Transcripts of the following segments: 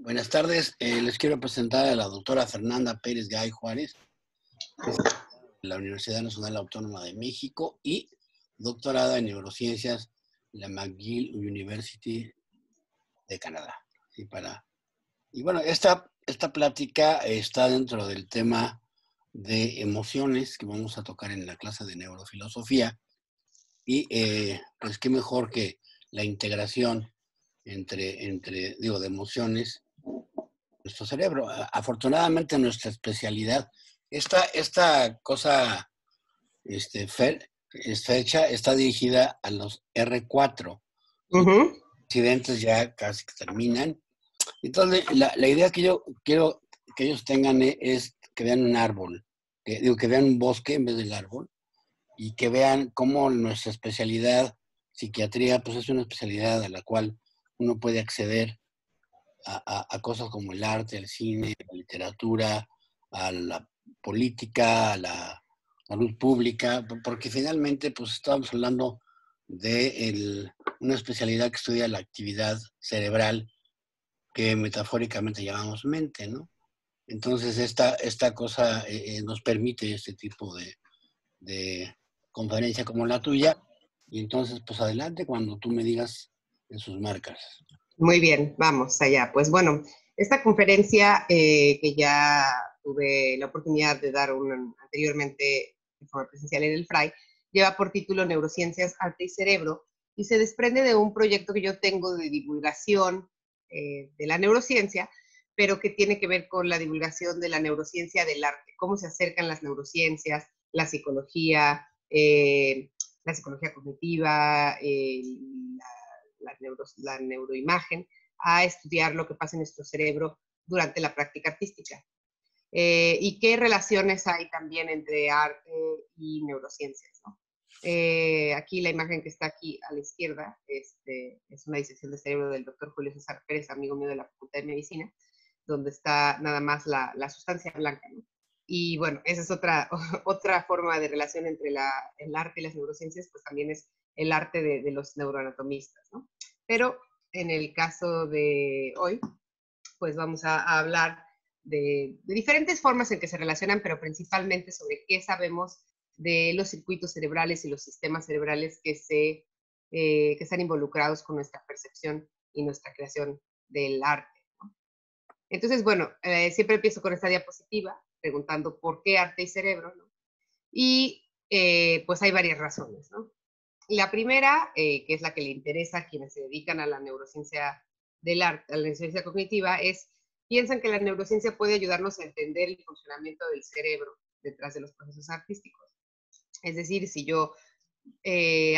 Buenas tardes, les quiero presentar a la doctora Fernanda Pérez Gay Juárez, es de la Universidad Nacional Autónoma de México y doctorada en neurociencias en la McGill University de Canadá. Y bueno, esta plática está dentro del tema de emociones que vamos a tocar en la clase de neurofilosofía y pues qué mejor que la integración de emociones nuestro cerebro. Afortunadamente nuestra especialidad, esta cosa fecha está dirigida a los R4. Los accidentes ya casi que terminan. Entonces, la idea que yo quiero que ellos tengan es que vean un árbol, que vean un bosque en vez del árbol, y que vean cómo nuestra especialidad, psiquiatría, pues es una especialidad a la cual uno puede acceder a cosas como el arte, el cine, la literatura, a la política, a la salud pública, porque finalmente pues estamos hablando de una especialidad que estudia la actividad cerebral que metafóricamente llamamos mente, ¿no? Entonces esta cosa nos permite este tipo de conferencia como la tuya, y entonces pues adelante cuando tú me digas en sus marcas. Muy bien, vamos allá. Pues bueno, esta conferencia que ya tuve la oportunidad de dar anteriormente de forma presencial en el FRAI, lleva por título Neurociencias, Arte y Cerebro, y se desprende de un proyecto que yo tengo de divulgación de la neurociencia, pero que tiene que ver con la divulgación de la neurociencia del arte, cómo se acercan las neurociencias, la psicología cognitiva, la neuroimagen, a estudiar lo que pasa en nuestro cerebro durante la práctica artística. Y qué relaciones hay también entre arte y neurociencias, ¿no? Aquí la imagen que está aquí a la izquierda es una disección de cerebro del doctor Julio César Pérez, amigo mío de la Facultad de Medicina, donde está nada más la sustancia blanca, ¿no? Y bueno, esa es otra forma de relación entre el arte y las neurociencias, pues también es el arte de los neuroanatomistas, ¿no? Pero en el caso de hoy, pues vamos a hablar de diferentes formas en que se relacionan, pero principalmente sobre qué sabemos de los circuitos cerebrales y los sistemas cerebrales que están involucrados con nuestra percepción y nuestra creación del arte, ¿no? Entonces, bueno, siempre empiezo con esta diapositiva preguntando por qué arte y cerebro, ¿no? Y pues hay varias razones, ¿no? La primera, que es la que le interesa a quienes se dedican a la neurociencia del arte, a la neurociencia cognitiva, piensan que la neurociencia puede ayudarnos a entender el funcionamiento del cerebro detrás de los procesos artísticos. Es decir, si yo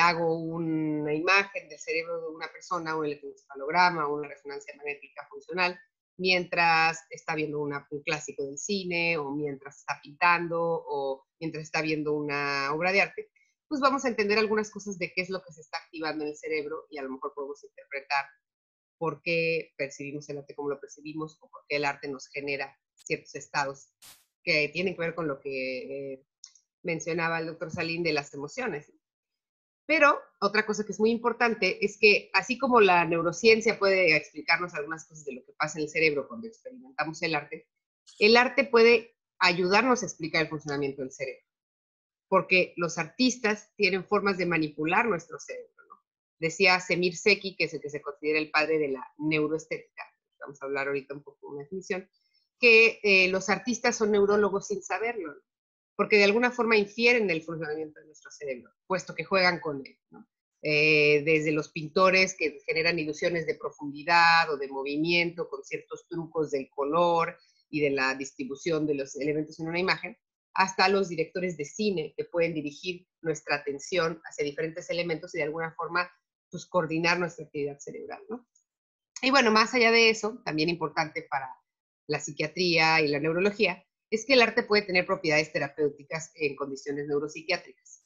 hago una imagen del cerebro de una persona, un electroencefalograma, una resonancia magnética funcional, mientras está viendo un clásico del cine, o mientras está pintando, o mientras está viendo una obra de arte, pues vamos a entender algunas cosas de qué es lo que se está activando en el cerebro y a lo mejor podemos interpretar por qué percibimos el arte como lo percibimos o por qué el arte nos genera ciertos estados que tienen que ver con lo que mencionaba el doctor Salín de las emociones. Pero otra cosa que es muy importante es que así como la neurociencia puede explicarnos algunas cosas de lo que pasa en el cerebro cuando experimentamos el arte puede ayudarnos a explicar el funcionamiento del cerebro, porque los artistas tienen formas de manipular nuestro cerebro, ¿no? Decía Semir Zeki, que es el que se considera el padre de la neuroestética, vamos a hablar ahorita un poco de una definición, que los artistas son neurólogos sin saberlo, ¿no? Porque de alguna forma infieren el funcionamiento de nuestro cerebro, puesto que juegan con él, ¿no? Desde los pintores que generan ilusiones de profundidad o de movimiento con ciertos trucos del color y de la distribución de los elementos en una imagen, hasta los directores de cine que pueden dirigir nuestra atención hacia diferentes elementos y de alguna forma pues, coordinar nuestra actividad cerebral, ¿no? Y bueno, más allá de eso, también importante para la psiquiatría y la neurología, es que el arte puede tener propiedades terapéuticas en condiciones neuropsiquiátricas,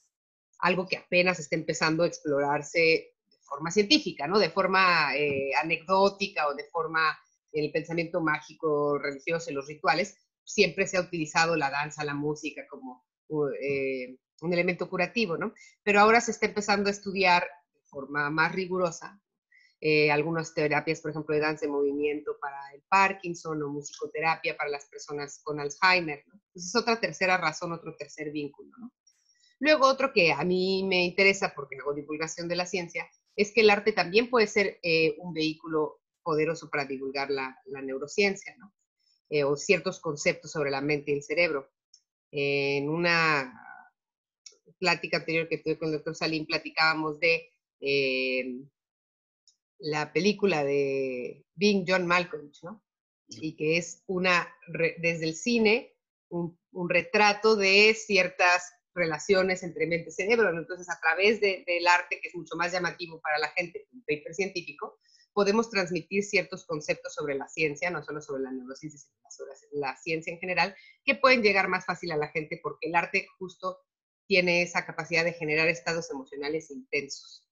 algo que apenas está empezando a explorarse de forma científica, ¿no? De forma anecdótica o de forma en el pensamiento mágico, religioso, en los rituales, siempre se ha utilizado la danza, la música como un elemento curativo, ¿no? Pero ahora se está empezando a estudiar de forma más rigurosa algunas terapias, por ejemplo, de danza de movimiento para el Parkinson o musicoterapia para las personas con Alzheimer, ¿no? Entonces es otra tercera razón, otro tercer vínculo, ¿no? Luego otro que a mí me interesa porque hago divulgación de la ciencia es que el arte también puede ser un vehículo poderoso para divulgar la neurociencia, ¿no? O ciertos conceptos sobre la mente y el cerebro. En una plática anterior que tuve con el doctor Salim platicábamos de la película de Being John Malkovich, ¿no? Y que es desde el cine, un retrato de ciertas relaciones entre mente y cerebro. Entonces, a través del arte, que es mucho más llamativo para la gente, un paper científico, podemos transmitir ciertos conceptos sobre la ciencia, no solo sobre la neurociencia, sino sobre la ciencia en general, que pueden llegar más fácil a la gente porque el arte justo tiene esa capacidad de generar estados emocionales intensos,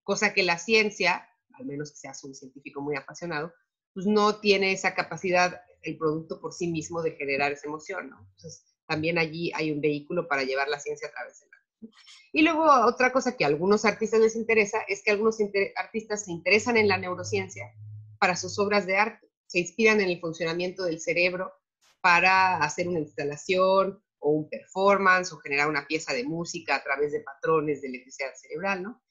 cosa que la ciencia, al menos que seas un científico muy apasionado, pues no tiene esa capacidad, el producto por sí mismo, de generar esa emoción, ¿no? Entonces, también allí hay un vehículo para llevar la ciencia a través del arte. Y luego, otra cosa que a algunos artistas les interesa es que algunos artistas se interesan en la neurociencia para sus obras de arte, se inspiran en el funcionamiento del cerebro para hacer una instalación o un performance o generar una pieza de música a través de patrones de electricidad cerebral, ¿no?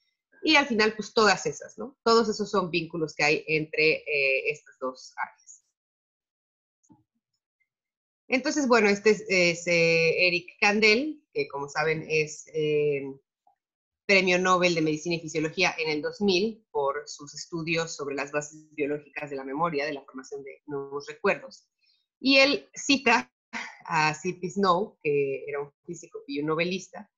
Y al final, pues todas esas, ¿no? Todos esos son vínculos que hay entre estas dos áreas. Entonces, bueno, este es Eric Kandel, que como saben es Premio Nobel de Medicina y Fisiología en el 2000 por sus estudios sobre las bases biológicas de la memoria, de la formación de nuevos recuerdos. Y él cita a C.P. Snow, que era un físico y un novelista,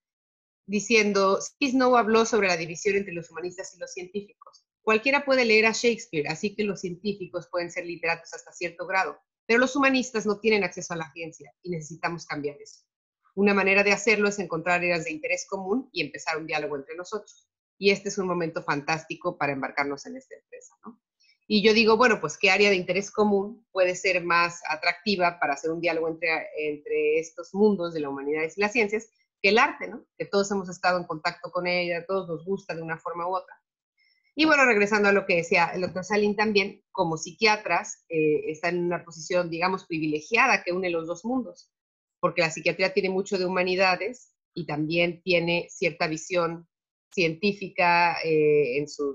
diciendo, C.P. Snow habló sobre la división entre los humanistas y los científicos. Cualquiera puede leer a Shakespeare, así que los científicos pueden ser literatos hasta cierto grado, pero los humanistas no tienen acceso a la ciencia y necesitamos cambiar eso. Una manera de hacerlo es encontrar áreas de interés común y empezar un diálogo entre nosotros. Y este es un momento fantástico para embarcarnos en esta empresa, ¿no? Y yo digo, bueno, pues ¿qué área de interés común puede ser más atractiva para hacer un diálogo entre estos mundos de la humanidad y las ciencias que el arte, ¿no? Que todos hemos estado en contacto con ella, todos nos gusta de una forma u otra. Y bueno, regresando a lo que decía el doctor Salim también, como psiquiatras, está en una posición, digamos, privilegiada que une los dos mundos, porque la psiquiatría tiene mucho de humanidades y también tiene cierta visión científica en su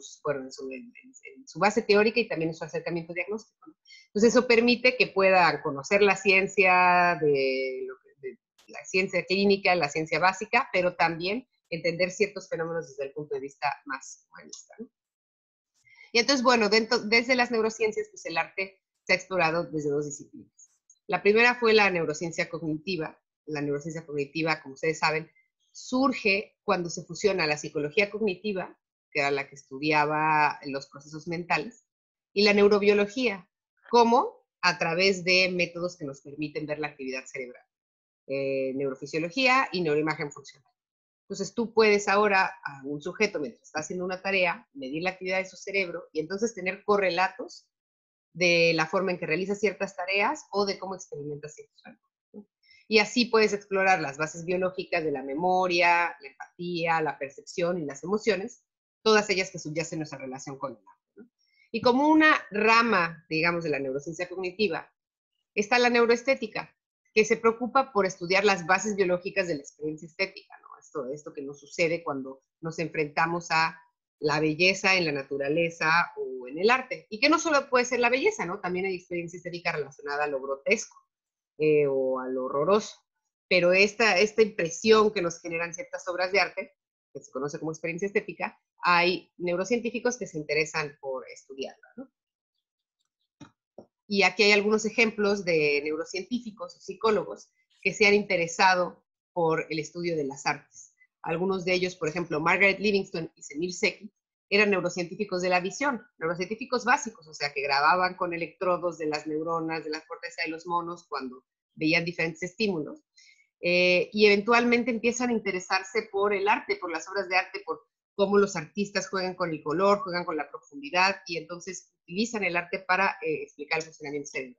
base teórica y también en su acercamiento diagnóstico, ¿no? Entonces eso permite que puedan conocer la ciencia de la ciencia clínica, la ciencia básica, pero también entender ciertos fenómenos desde el punto de vista más humanista, ¿no? Y entonces, bueno, desde las neurociencias, pues el arte se ha explorado desde dos disciplinas. La primera fue la neurociencia cognitiva. La neurociencia cognitiva, como ustedes saben, surge cuando se fusiona la psicología cognitiva, que era la que estudiaba los procesos mentales, y la neurobiología, como a través de métodos que nos permiten ver la actividad cerebral. Neurofisiología y neuroimagen funcional. Entonces tú puedes ahora a un sujeto, mientras está haciendo una tarea, medir la actividad de su cerebro y entonces tener correlatos de la forma en que realiza ciertas tareas o de cómo experimenta ciertos fenómenos, ¿no? Y así puedes explorar las bases biológicas de la memoria, la empatía, la percepción y las emociones, todas ellas que subyacen a nuestra relación con el arte, ¿no? Y como una rama, digamos, de la neurociencia cognitiva, está la neuroestética, que se preocupa por estudiar las bases biológicas de la experiencia estética, ¿no? Esto que nos sucede cuando nos enfrentamos a la belleza en la naturaleza o en el arte. Y que no solo puede ser la belleza, ¿no? También hay experiencia estética relacionada a lo grotesco o a lo horroroso. Pero esta impresión que nos generan ciertas obras de arte, que se conoce como experiencia estética, hay neurocientíficos que se interesan por estudiarla, ¿no? Y aquí hay algunos ejemplos de neurocientíficos o psicólogos que se han interesado por el estudio de las artes. Algunos de ellos, por ejemplo, Margaret Livingston y Semir Zeki, eran neurocientíficos de la visión, neurocientíficos básicos, o sea, que grababan con electrodos de las neuronas, de la corteza de los monos cuando veían diferentes estímulos. Y eventualmente empiezan a interesarse por el arte, por las obras de arte, por cómo los artistas juegan con el color, juegan con la profundidad y entonces utilizan el arte para explicar el funcionamiento cerebral.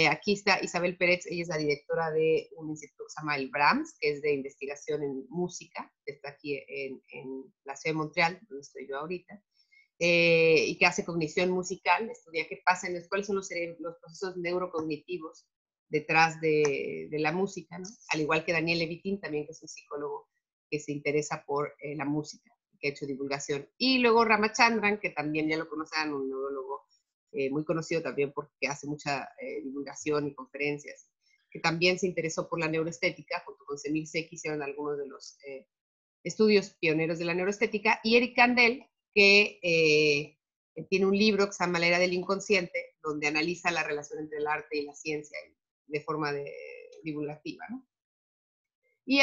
Aquí está Isabel Pérez, ella es la directora de un instituto que se llama el Brahms, que es de investigación en música, que está aquí en la ciudad de Montreal, donde estoy yo ahorita. y que hace cognición musical, estudia qué pasa cuáles son los procesos neurocognitivos detrás de la música, ¿no? Al igual que Daniel Levitin, también, que es un psicólogo que se interesa por la música, que ha hecho divulgación. Y luego Ramachandran, que también ya lo conocen, un neurólogo muy conocido también porque hace mucha divulgación y conferencias, que también se interesó por la neuroestética, junto con Semir Zeki hicieron algunos de los estudios pioneros de la neuroestética, y Eric Kandel, que tiene un libro que se llama La Era del Inconsciente, donde analiza la relación entre el arte y la ciencia de forma divulgativa, ¿no? Y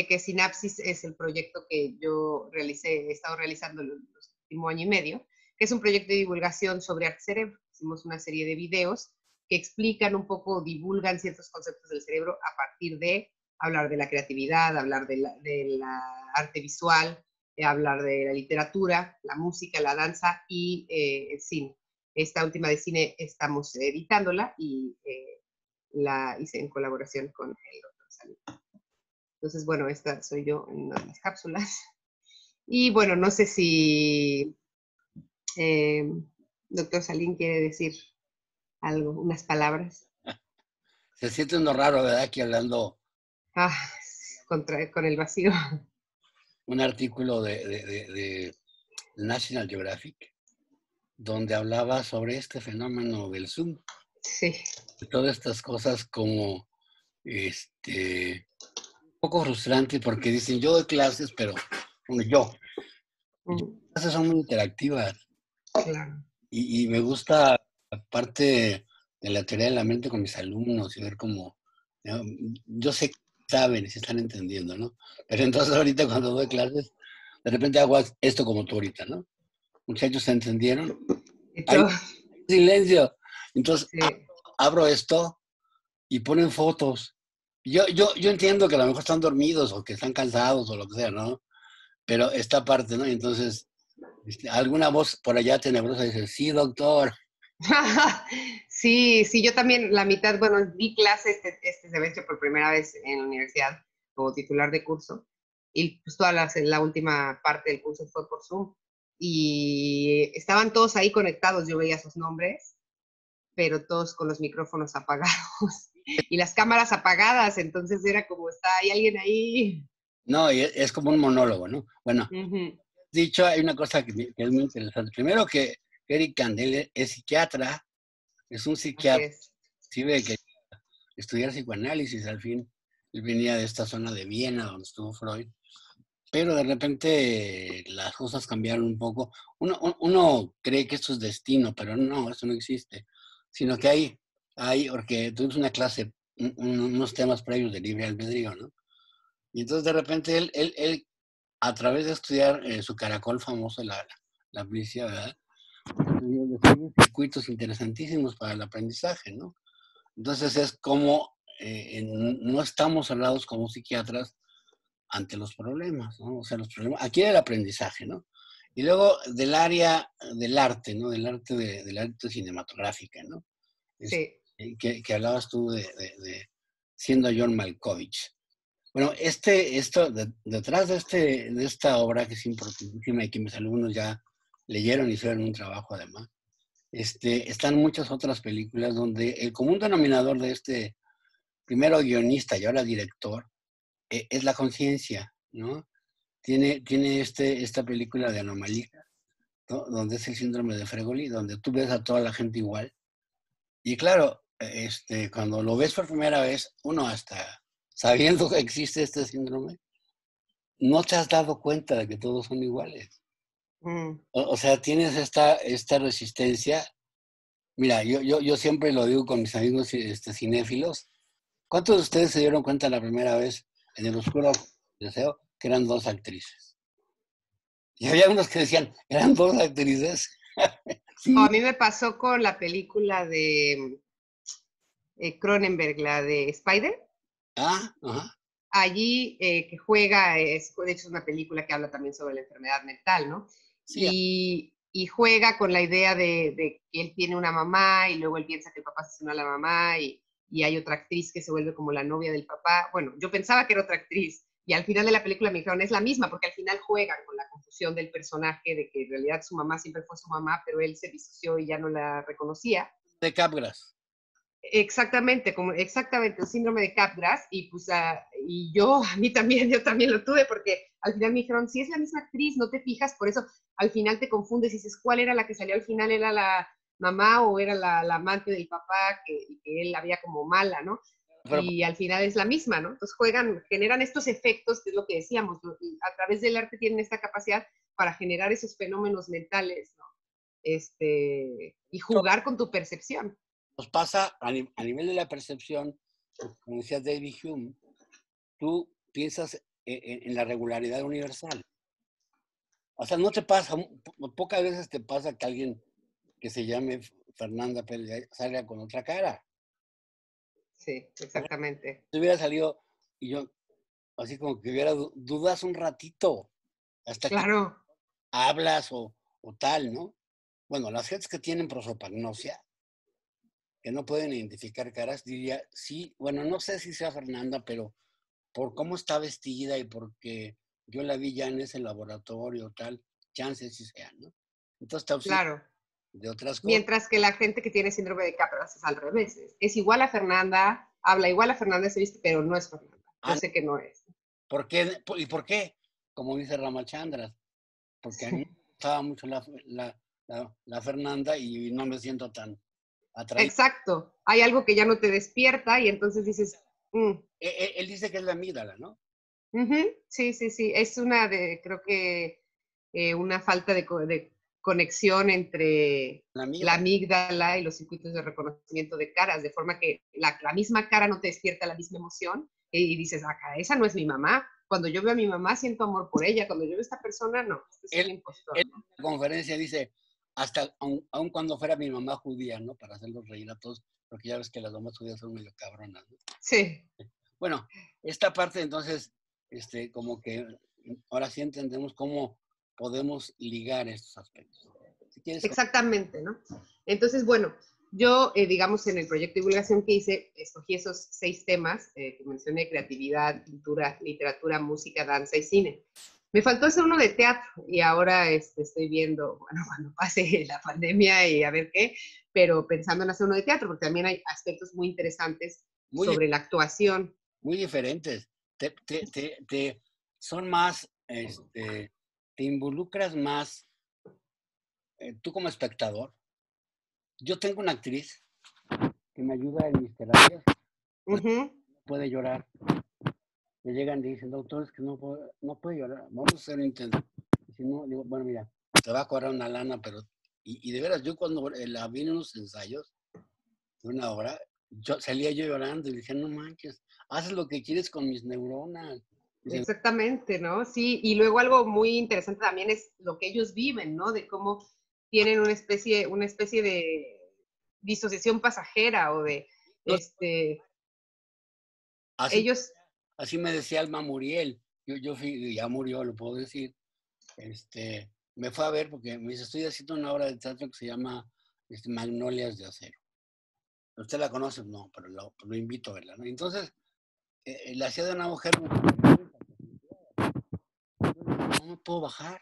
que Sinapsis es el proyecto que yo he estado realizando el último año y medio, que es un proyecto de divulgación sobre arte cerebro. Hicimos una serie de videos que explican un poco, divulgan ciertos conceptos del cerebro a partir de hablar de la creatividad, hablar de la arte visual, hablar de la literatura, la música, la danza y el cine. Esta última de cine estamos editándola y la hice en colaboración con el doctor Salim. Entonces, bueno, esta soy yo en una de las cápsulas. Y bueno, no sé si doctor Salim quiere decir algo, unas palabras. Se siente uno raro, ¿verdad? Aquí hablando. Con el vacío. Un artículo de National Geographic, donde hablaba sobre este fenómeno del Zoom. Sí. Todas estas cosas como, un poco frustrante porque dicen, yo doy clases, pero yo. Las clases son muy interactivas. Claro. Y me gusta, aparte de la teoría de la mente con mis alumnos y ver cómo, ¿no? Yo sé que saben y se están entendiendo, ¿no? Pero entonces ahorita cuando doy clases, de repente hago esto como tú ahorita, ¿no? Muchachos, ¿se entendieron? Hay silencio. Entonces, sí, abro esto y ponen fotos. Yo entiendo que a lo mejor están dormidos o que están cansados o lo que sea, ¿no? Pero esta parte, ¿no? Y entonces, alguna voz por allá tenebrosa dice, sí, doctor. Sí, yo también la mitad, bueno, di clase este semestre por primera vez en la universidad como titular de curso y pues toda la última parte del curso fue por Zoom y estaban todos ahí conectados, yo veía sus nombres, pero todos con los micrófonos apagados y las cámaras apagadas, entonces era como, ¿hay alguien ahí? No, y es como un monólogo, ¿no? Bueno, dicho, hay una cosa que es muy interesante. Primero que Eric Kandel es psiquiatra, es un psiquiatra, sí ve que estudiar psicoanálisis, al fin, él venía de esta zona de Viena, donde estuvo Freud, pero de repente las cosas cambiaron un poco. Uno cree que esto es destino, pero no, eso no existe, sino que hay porque tuvimos una clase, unos temas previos de libre albedrío, ¿no? Y entonces de repente él a través de estudiar su caracol famoso, la policía, ¿verdad? Descubrió circuitos interesantísimos para el aprendizaje, ¿no? Entonces es como no estamos hablados como psiquiatras ante los problemas, ¿no? O sea, los problemas, aquí era el aprendizaje, ¿no? Y luego del área del arte, ¿no? Del arte cinematográfica, ¿no? Sí. Que hablabas tú de siendo John Malkovich. Bueno, detrás de esta obra que es importantísima y que mis alumnos ya leyeron y hicieron un trabajo además, están muchas otras películas donde el común denominador de este primero guionista y ahora director es la conciencia, ¿no? Tiene esta película de Anomalía, ¿no? Donde es el síndrome de Fregoli, donde tú ves a toda la gente igual. Y claro, cuando lo ves por primera vez, uno hasta sabiendo que existe este síndrome, no te has dado cuenta de que todos son iguales. O sea, tienes esta resistencia. Mira, yo siempre lo digo con mis amigos cinéfilos. ¿Cuántos de ustedes se dieron cuenta la primera vez en El Oscuro Deseo que eran dos actrices? Y había unos que decían, ¿eran dos actrices? Sí. A mí me pasó con la película de Cronenberg, la de Spider. Ajá. Allí que juega, de hecho es una película que habla también sobre la enfermedad mental, ¿no? Sí. Y juega con la idea de que él tiene una mamá y luego él piensa que el papá asesinó a la mamá y hay otra actriz que se vuelve como la novia del papá. Bueno, yo pensaba que era otra actriz y al final de la película me dijeron, es la misma, porque al final juegan con la confusión confusión del personaje, de que en realidad su mamá siempre fue su mamá, pero él se disoció y ya no la reconocía. De Capgras. Exactamente, exactamente, el síndrome de Capgras, y pues y yo, a mí también, yo también lo tuve, porque al final me dijeron, si es la misma actriz, no te fijas, por eso al final te confundes y dices, ¿cuál era la que salió al final? ¿Era la mamá o era la amante del papá que él había como mala, ¿no? Pero, Y al final es la misma, ¿no? Entonces generan estos efectos, que es lo que decíamos, a través del arte tienen esta capacidad para generar esos fenómenos mentales, ¿no? Y jugar con tu percepción. nos pasa a nivel de la percepción, como decía David Hume, tú piensas en la regularidad universal. O sea, no te pasa, pocas veces te pasa que alguien que se llame Fernanda Pérez salga con otra cara. Sí, exactamente. Si hubiera salido y yo, así como que hubiera dudas un ratito, hasta que Claro. hablas o tal, ¿no? Bueno, las gentes que tienen prosopagnosia, que no pueden identificar caras, diría, sí, bueno, no sé si sea Fernanda, pero por cómo está vestida y porque yo la vi ya en ese laboratorio tal, chances sí sea, ¿no? Entonces te auxilia Claro. de otras cosas. Mientras que la gente que tiene síndrome de Capgras es al revés. Es igual a Fernanda, habla igual a Fernanda, se viste, pero no es Fernanda. Yo sé que no es. ¿Por qué? ¿Y por qué? Como dice Ramachandras, porque a mí me gustaba mucho la Fernanda y no me siento tan atraído. Exacto. Hay algo que ya no te despierta y entonces dices, Él dice que es la amígdala, ¿no? sí, sí, sí. Es creo que una falta de conexión entre La la amígdala. amígdala y los circuitos de reconocimiento de caras, de forma que la misma cara no te despierta la misma emoción y dices, acá, esa no es mi mamá. Cuando yo veo a mi mamá siento amor por ella, cuando yo veo a esta persona, no, este es un Él impostor, en ¿no? la conferencia dice, hasta aun cuando fuera mi mamá judía, ¿no? Para hacerlos reír a todos, porque ya ves que las mamás judías son medio cabronas, ¿no? Sí, Bueno, esta parte entonces, como que ahora sí entendemos cómo podemos ligar estos aspectos. Si quieres, exactamente, ¿no? Entonces, bueno, yo, digamos, en el proyecto de divulgación que hice, escogí esos 6 temas que mencioné: creatividad, cultura, literatura, música, danza y cine. Me faltó hacer uno de teatro y ahora estoy viendo, bueno, cuando pase la pandemia y a ver qué, pero pensando en hacer uno de teatro, porque también hay aspectos muy interesantes muy, sobre la actuación. muy diferentes. Son más, te involucras más, tú como espectador. Yo tengo una actriz que me ayuda en mis terapias, pues Ujú. puede llorar. Me llegan y dicen, doctor, es que no puede llorar, vamos a hacer un intento. Y si no, digo, bueno, mira, te va a cobrar una lana, pero, y de veras, yo cuando la vi en unos ensayos de una hora, salía yo llorando y dije, no manches, haces lo que quieres con mis neuronas. Dicen, Exactamente, ¿no? Sí, y luego algo muy interesante también es lo que ellos viven, ¿no? De cómo tienen una especie de disociación pasajera o de, no, así, ellos, así me decía Alma Muriel, yo fui, ya murió, lo puedo decir, me fue a ver porque me dice, estoy haciendo una obra de teatro que se llama Magnolias de Acero. Usted la conoce, no, pero lo invito a verla, ¿no? Entonces, la hacía de una mujer, no me puedo bajar,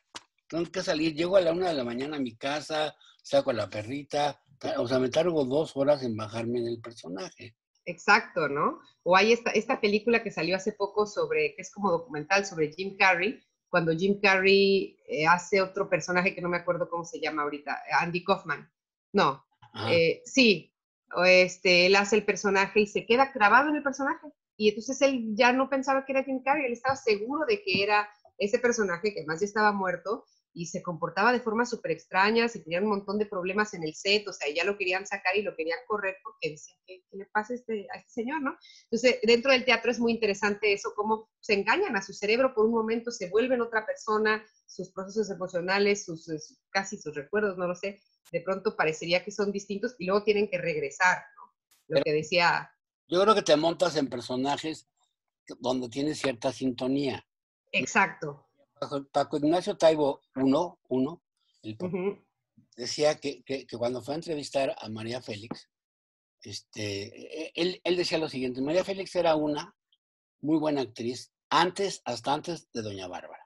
tengo que salir, llego a la 1 de la mañana a mi casa, saco a la perrita, o sea, me tardo 2 horas en bajarme en el personaje. exacto, ¿no? O hay esta película que salió hace poco que es como documental sobre Jim Carrey, cuando Jim Carrey hace otro personaje que no me acuerdo cómo se llama ahorita, Andy Kaufman. No, Ajá. sí, él hace el personaje y se queda grabado en el personaje. Y entonces él ya no pensaba que era Jim Carrey, él estaba seguro de que era ese personaje que además ya estaba muerto y se comportaba de forma súper extraña, se tenían un montón de problemas en el set, o sea, ya lo querían sacar y lo querían correr porque decían, ¿qué le pasa a este señor, no? Entonces, dentro del teatro es muy interesante eso, cómo se engañan a su cerebro por un momento, se vuelven otra persona, sus procesos emocionales, casi sus recuerdos, no lo sé, de pronto parecería que son distintos y luego tienen que regresar, ¿no? Lo Pero que decía. yo creo que te montas en personajes donde tienes cierta sintonía. Exacto. Paco Ignacio Taibo uno, el Uh-huh. decía que cuando fue a entrevistar a María Félix, él decía lo siguiente: María Félix era una muy buena actriz hasta antes de Doña Bárbara.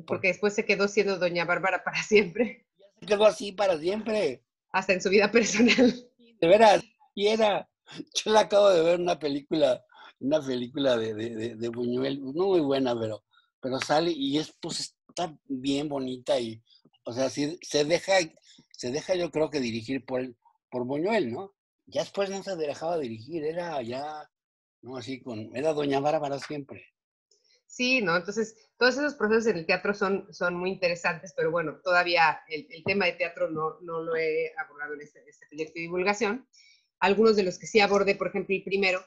Porque después se quedó siendo Doña Bárbara para siempre. Se quedó así para siempre. Hasta en su vida personal. De veras, y era. Yo la acabo de ver una película de Buñuel, no muy buena, pero sale y pues está bien bonita y, o sea, sí, se deja yo creo que dirigir por Buñuel, ¿no? Ya después no se dejaba dirigir, era ya, ¿no? Así era Doña Bárbara siempre. Sí, ¿no? Entonces, todos esos procesos en el teatro son muy interesantes, pero bueno, todavía el tema de teatro no lo he abordado en este proyecto de divulgación. Algunos de los que sí abordé, por ejemplo, el primero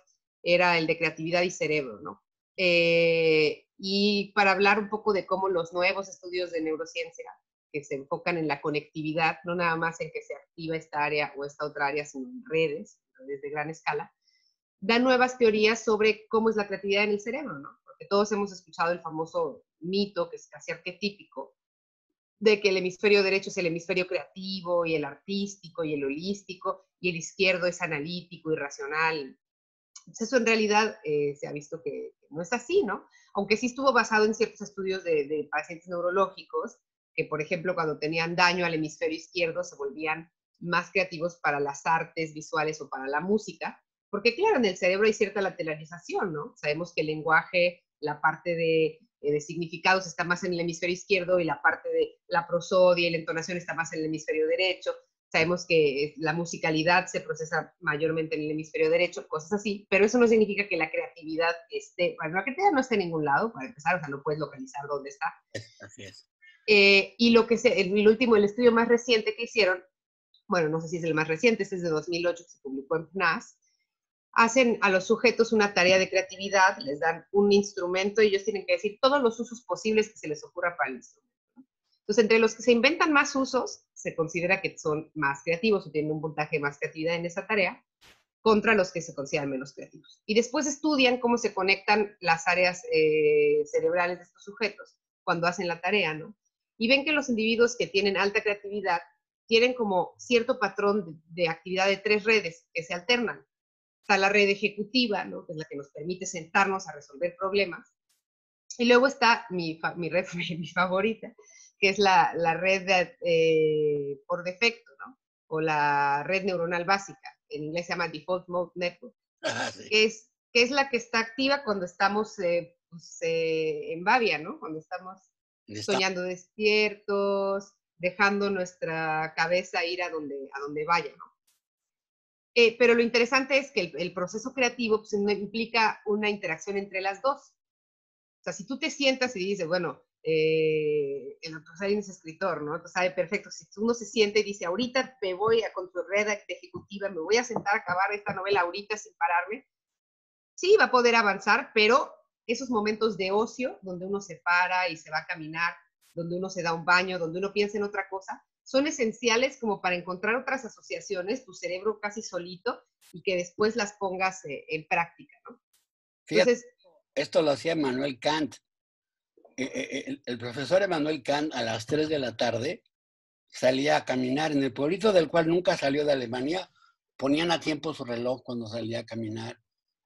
era el de creatividad y cerebro, ¿no? Y para hablar un poco de cómo los nuevos estudios de neurociencia, que se enfocan en la conectividad, no nada más en que se activa esta área o esta otra área, sino en redes, de gran escala, dan nuevas teorías sobre cómo es la creatividad en el cerebro, ¿no? Porque todos hemos escuchado el famoso mito, que es casi arquetípico, de que el hemisferio derecho es el hemisferio creativo y el artístico y el holístico, y el izquierdo es analítico y racional. Entonces eso en realidad se ha visto que no es así, ¿no? Aunque sí estuvo basado en ciertos estudios de pacientes neurológicos, que por ejemplo cuando tenían daño al hemisferio izquierdo se volvían más creativos para las artes visuales o para la música, porque claro, en el cerebro hay cierta lateralización, ¿no? Sabemos que el lenguaje, la parte de significados está más en el hemisferio izquierdo y la parte de la prosodia y la entonación está más en el hemisferio derecho. Sabemos que la musicalidad se procesa mayormente en el hemisferio derecho, cosas así, pero eso no significa que la creatividad esté, bueno, la creatividad no esté en ningún lado, para empezar, o sea, no puedes localizar dónde está. Así es. Y el estudio más reciente que hicieron, bueno, no sé si es el más reciente, este es de 2008, que se publicó en PNAS, hacen a los sujetos una tarea de creatividad, les dan un instrumento y ellos tienen que decir todos los usos posibles que se les ocurra para el instrumento. Entonces, entre los que se inventan más usos, se considera que son más creativos o tienen un puntaje de más creatividad en esa tarea, contra los que se consideran menos creativos. Y después estudian cómo se conectan las áreas cerebrales de estos sujetos cuando hacen la tarea, ¿no? Y ven que los individuos que tienen alta creatividad tienen como cierto patrón de actividad de 3 redes que se alternan. Está la red ejecutiva, ¿no? Que es la que nos permite sentarnos a resolver problemas. Y luego está mi red, mi favorita, que es la red por defecto, ¿no? O la red neuronal básica. En inglés se llama Default Mode Network. Sí. que es la que está activa cuando estamos en Babia, ¿no? Cuando estamos soñando despiertos, dejando nuestra cabeza ir a donde vaya, ¿no? Pero lo interesante es que el proceso creativo pues, implica una interacción entre las dos. O sea, si tú te sientas y dices, bueno, el doctor Sarin es escritor, ¿no? Entonces sabe perfecto, si uno se siente y dice, ahorita me voy con tu red ejecutiva, me voy a sentar a acabar esta novela ahorita sin pararme, sí va a poder avanzar, pero esos momentos de ocio, donde uno se para y se va a caminar, donde uno se da un baño, donde uno piensa en otra cosa, son esenciales como para encontrar otras asociaciones, tu cerebro casi solito, y que después las pongas en práctica, ¿no? Fíjate, entonces, esto lo hacía Emmanuel Kant. El profesor Emmanuel Kant a las 3 de la tarde salía a caminar en el pueblito del cual nunca salió de Alemania, ponían a tiempo su reloj cuando salía a caminar.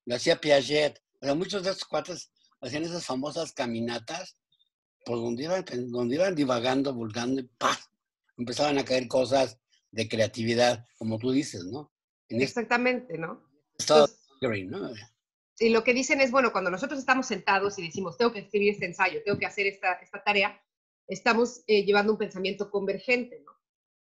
Lo hacía Piaget. O sea, muchos de estos cuates hacían esas famosas caminatas por donde iban divagando, vulgando, y ¡pah! Empezaban a caer cosas de creatividad, como tú dices, ¿no? Exactamente, ¿no? Entonces, ¿no? Y lo que dicen es, bueno, cuando nosotros estamos sentados y decimos, tengo que escribir este ensayo, tengo que hacer esta tarea, estamos llevando un pensamiento convergente, ¿no?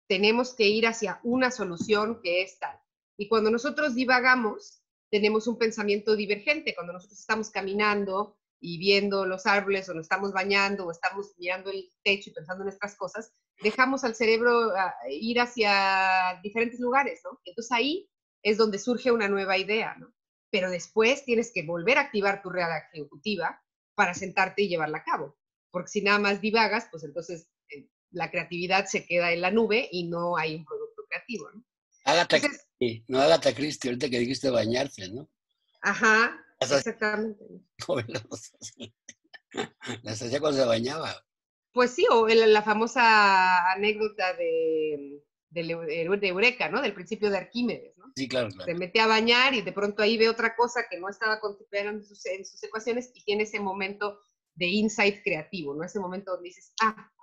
Tenemos que ir hacia una solución que es tal. Y cuando nosotros divagamos, tenemos un pensamiento divergente. Cuando nosotros estamos caminando y viendo los árboles, o nos estamos bañando, o estamos mirando el techo y pensando en estas cosas, dejamos al cerebro ir hacia diferentes lugares, ¿no? Entonces ahí es donde surge una nueva idea, ¿no? Pero después tienes que volver a activar tu red ejecutiva para sentarte y llevarla a cabo. Porque si nada más divagas, pues entonces la creatividad se queda en la nube y no hay un producto creativo, ¿no? Agatha Christie, no Agatha Christie, ahorita que dijiste bañarse, ¿no? Ajá, exactamente. Las hacía cuando se bañaba. Pues sí, o la famosa anécdota de Eureka, ¿no? Del principio de Arquímedes, ¿no? Sí, claro. Se mete a bañar y de pronto ahí ve otra cosa que no estaba contemplando en sus ecuaciones y tiene ese momento de insight creativo, ¿no? Ese momento donde dices,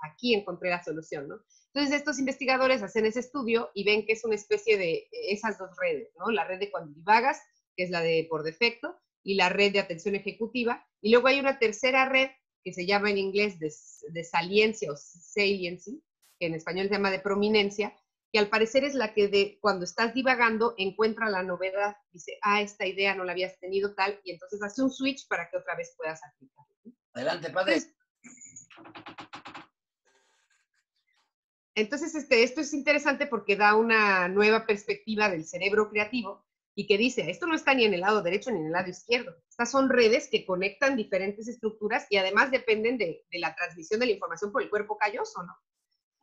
aquí encontré la solución, ¿no? Entonces estos investigadores hacen ese estudio y ven que es una especie de esas dos redes, ¿no? La red de cuando divagas, que es la de por defecto, y la red de atención ejecutiva. Y luego hay una tercera red que se llama en inglés de saliencia o saliency, que en español se llama de prominencia, que al parecer es la que cuando estás divagando encuentra la novedad, dice, esta idea no la habías tenido tal, y entonces hace un switch para que otra vez puedas aplicar. Adelante, padre. Entonces esto es interesante porque da una nueva perspectiva del cerebro creativo y que dice, esto no está ni en el lado derecho ni en el lado izquierdo. Estas son redes que conectan diferentes estructuras y además dependen de la transmisión de la información por el cuerpo calloso, ¿no?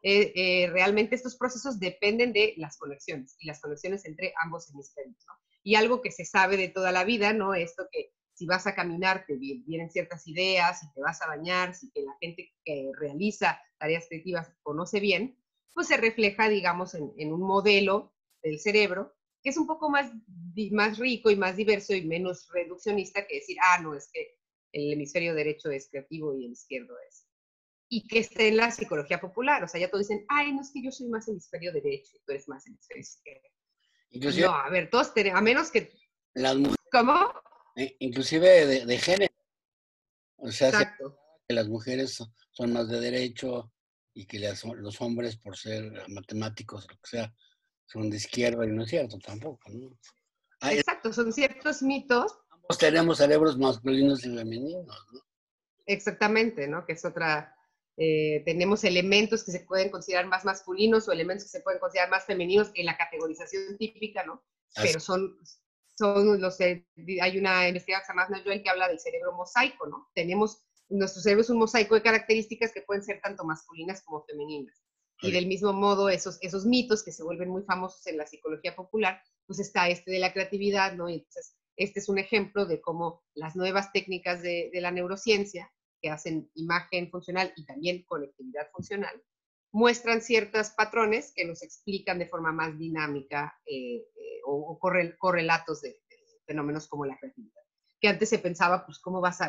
Realmente estos procesos dependen de las conexiones y las conexiones entre ambos hemisferios, ¿no? Y algo que se sabe de toda la vida, ¿no? Esto que si vas a caminar te vienen ciertas ideas, si te vas a bañar, si que la gente que realiza tareas creativas conoce bien, pues se refleja, digamos, en un modelo del cerebro que es un poco más rico y más diverso y menos reduccionista que decir, no, es que el hemisferio derecho es creativo y el izquierdo es. Y que esté en la psicología popular. O sea, ya todos dicen, no, es que yo soy más hemisferio derecho y tú eres más hemisferio izquierdo. Inclusive, no, a ver, todos tenemos, a menos que... Las mujeres, ¿Cómo? Inclusive de género. O sea, exacto, que las mujeres son más de derecho y que los hombres, por ser matemáticos, lo que sea, son de izquierda, y no es cierto tampoco, ¿no? Exacto, son ciertos mitos. Ambos tenemos cerebros masculinos y femeninos, ¿no? Exactamente, ¿no? Que es otra... tenemos elementos que se pueden considerar más masculinos o elementos que se pueden considerar más femeninos en la categorización típica, ¿no? Pero son hay una investigadora que se llama Asna Joel que habla del cerebro mosaico, ¿no? Nuestro cerebro es un mosaico de características que pueden ser tanto masculinas como femeninas. Y del mismo modo, esos mitos que se vuelven muy famosos en la psicología popular, pues está de la creatividad, ¿no? Y entonces, este es un ejemplo de cómo las nuevas técnicas de la neurociencia, que hacen imagen funcional y también conectividad funcional, muestran ciertos patrones que nos explican de forma más dinámica o correlatos de fenómenos como la creatividad. Que antes se pensaba, pues,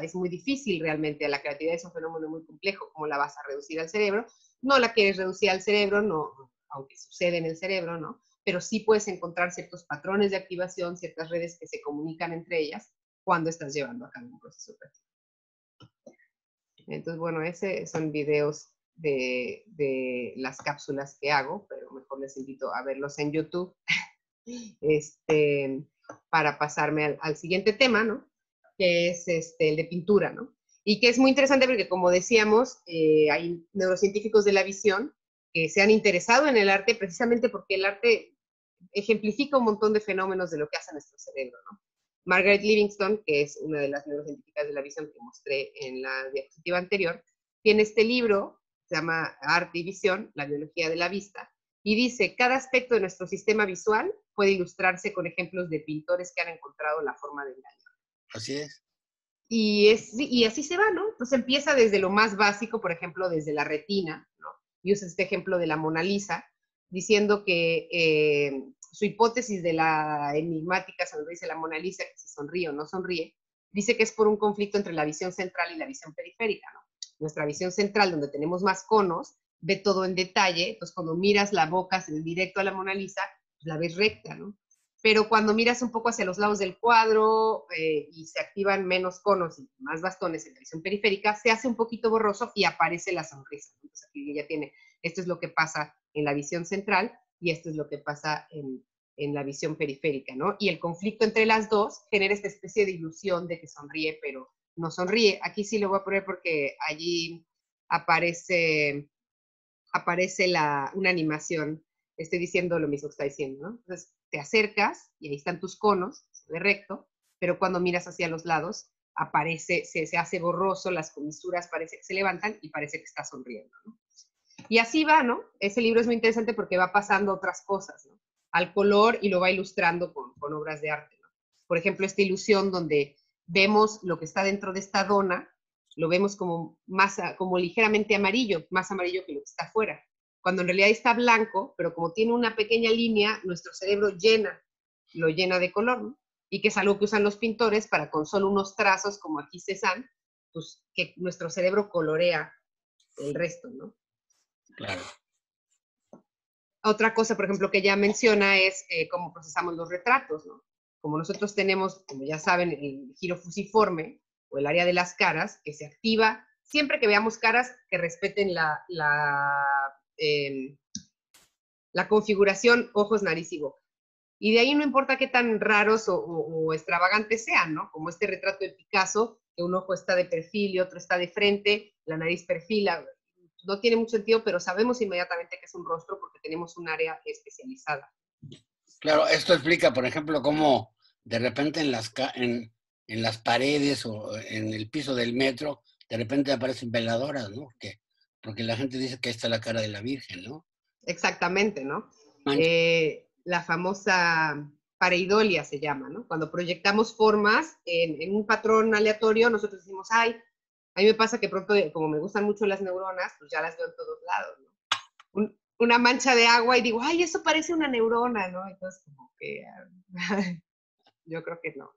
es muy difícil realmente, la creatividad es un fenómeno muy complejo, ¿cómo la vas a reducir al cerebro? No la quieres reducir al cerebro, no, aunque sucede en el cerebro, ¿no? Pero sí puedes encontrar ciertos patrones de activación, ciertas redes que se comunican entre ellas cuando estás llevando a cabo un proceso creativo. Entonces, bueno, esos son videos de las cápsulas que hago, pero mejor les invito a verlos en YouTube para pasarme al siguiente tema, ¿no? Que es el de pintura, ¿no? Y que es muy interesante porque, como decíamos, hay neurocientíficos de la visión que se han interesado en el arte precisamente porque el arte ejemplifica un montón de fenómenos de lo que hace nuestro cerebro, ¿no? Margaret Livingstone, que es una de las neurocientíficas de la visión que mostré en la diapositiva anterior, tiene este libro, se llama Arte y Visión, la biología de la vista, y dice, cada aspecto de nuestro sistema visual puede ilustrarse con ejemplos de pintores que han encontrado la forma de engañar. Así es. Y así se va, ¿no? Entonces empieza desde lo más básico, por ejemplo, desde la retina, ¿no? Y usa este ejemplo de la Mona Lisa, diciendo que su hipótesis de la enigmática sonrisa de la Mona Lisa, que si sonríe o no sonríe, dice que es por un conflicto entre la visión central y la visión periférica, ¿no? Nuestra visión central, donde tenemos más conos, ve todo en detalle, pues cuando miras la boca directo a la Mona Lisa, pues la ves recta, ¿no? Pero cuando miras un poco hacia los lados del cuadro y se activan menos conos y más bastones en la visión periférica, se hace un poquito borroso y aparece la sonrisa. Entonces aquí ya tiene, esto es lo que pasa en la visión central y esto es lo que pasa en la visión periférica, ¿no? Y el conflicto entre las dos genera esta especie de ilusión de que sonríe, pero no sonríe. Aquí sí lo voy a poner porque allí aparece una animación. Estoy diciendo lo mismo que está diciendo, ¿no? Entonces te acercas y ahí están tus conos, se ve recto, pero cuando miras hacia los lados, se hace borroso, las comisuras parece que se levantan y parece que está sonriendo, ¿no? Y así va, ¿no? Ese libro es muy interesante porque va pasando otras cosas, ¿no? Al color y lo va ilustrando con obras de arte, ¿no? Por ejemplo, esta ilusión donde vemos lo que está dentro de esta dona, lo vemos como ligeramente amarillo, más amarillo que lo que está afuera, cuando en realidad está blanco, pero como tiene una pequeña línea, nuestro cerebro lo llena de color, ¿no? Y que es algo que usan los pintores para con solo unos trazos, como aquí Cézanne, pues, que nuestro cerebro colorea el resto, ¿no? Claro. Otra cosa, por ejemplo, que ella menciona es cómo procesamos los retratos, ¿no? Como nosotros tenemos, como ya saben, el giro fusiforme o el área de las caras, que se activa siempre que veamos caras que respeten la configuración ojos, nariz y boca. Y de ahí no importa qué tan raros o extravagantes sean, ¿no? Como este retrato de Picasso, que un ojo está de perfil y otro está de frente, la nariz perfila. No tiene mucho sentido, pero sabemos inmediatamente que es un rostro porque tenemos un área especializada. Claro, esto explica, por ejemplo, cómo de repente en las paredes o en el piso del metro, de repente aparecen veladoras, ¿no? Porque la gente dice que ahí está la cara de la Virgen, ¿no? Exactamente, ¿no? Mancha. La famosa pareidolia se llama, ¿no? Cuando proyectamos formas en un patrón aleatorio, nosotros decimos, ay, a mí me pasa que pronto, como me gustan mucho las neuronas, pues ya las veo en todos lados, ¿no? Una mancha de agua y digo, ay, eso parece una neurona, ¿no? Entonces, como que yo creo que no.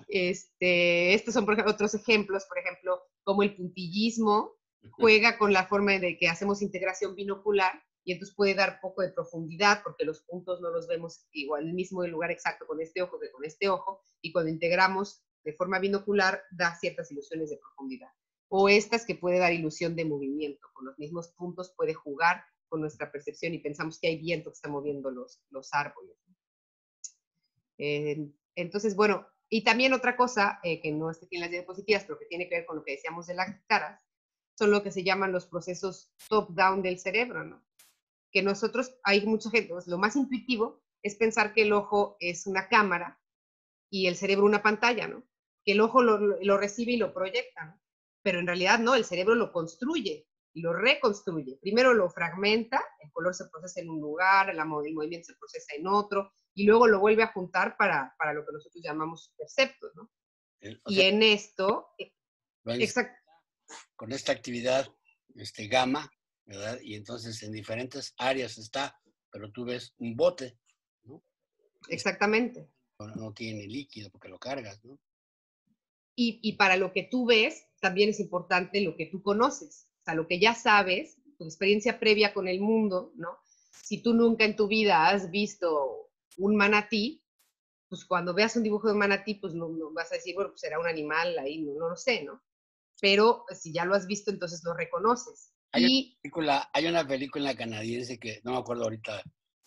Estos son otros ejemplos, por ejemplo, como el puntillismo juega con la forma de que hacemos integración binocular y entonces puede dar poco de profundidad porque los puntos no los vemos igual, el mismo lugar exacto con este ojo que con este ojo, y cuando integramos de forma binocular da ciertas ilusiones de profundidad. O estas que puede dar ilusión de movimiento, con los mismos puntos puede jugar con nuestra percepción y pensamos que hay viento que está moviendo los árboles. Entonces, bueno, y también otra cosa que no está aquí en las diapositivas, pero que tiene que ver con lo que decíamos de las caras, son lo que se llaman los procesos top-down del cerebro, ¿no? Que nosotros, hay mucha gente, pues, lo más intuitivo es pensar que el ojo es una cámara y el cerebro una pantalla, ¿no? Que el ojo lo recibe y lo proyecta, ¿no? Pero en realidad no, el cerebro lo construye y lo reconstruye. Primero lo fragmenta, el color se procesa en un lugar, el movimiento se procesa en otro, y luego lo vuelve a juntar para lo que nosotros llamamos perceptos, ¿no? O Y sea, en esto, exacto, con esta actividad gamma, ¿verdad? Y entonces en diferentes áreas está, pero tú ves un bote, ¿no? exactamente. No tiene líquido porque lo cargas, ¿no? Y para lo que tú ves, también es importante lo que tú conoces, o sea, lo que ya sabes, tu experiencia previa con el mundo, ¿no? Si tú nunca en tu vida has visto un manatí, pues cuando veas un dibujo de un manatí, pues no vas a decir, bueno, pues será un animal ahí, no lo sé, ¿no? Pero si ya lo has visto, entonces lo reconoces. Hay una película canadiense que no me acuerdo ahorita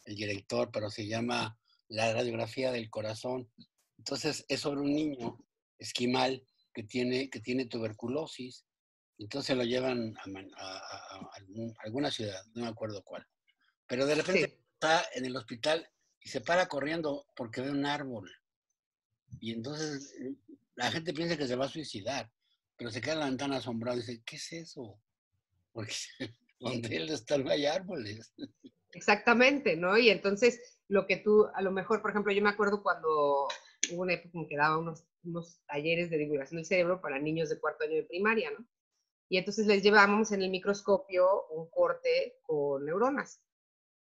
el director, pero se llama La radiografía del corazón. Entonces es sobre un niño esquimal que tiene tuberculosis. Entonces lo llevan a alguna ciudad, no me acuerdo cuál. Pero de repente sí, está en el hospital y se para corriendo porque ve un árbol. Y entonces la gente piensa que se va a suicidar, pero se queda en la ventana asombrado y dice, ¿qué es eso? Porque donde él está no hay árboles. exactamente, ¿no? Y entonces lo que tú, a lo mejor, por ejemplo, yo me acuerdo cuando hubo una época en que daba unos talleres de divulgación del cerebro para niños de cuarto año de primaria, ¿no? Y entonces les llevábamos en el microscopio un corte con neuronas.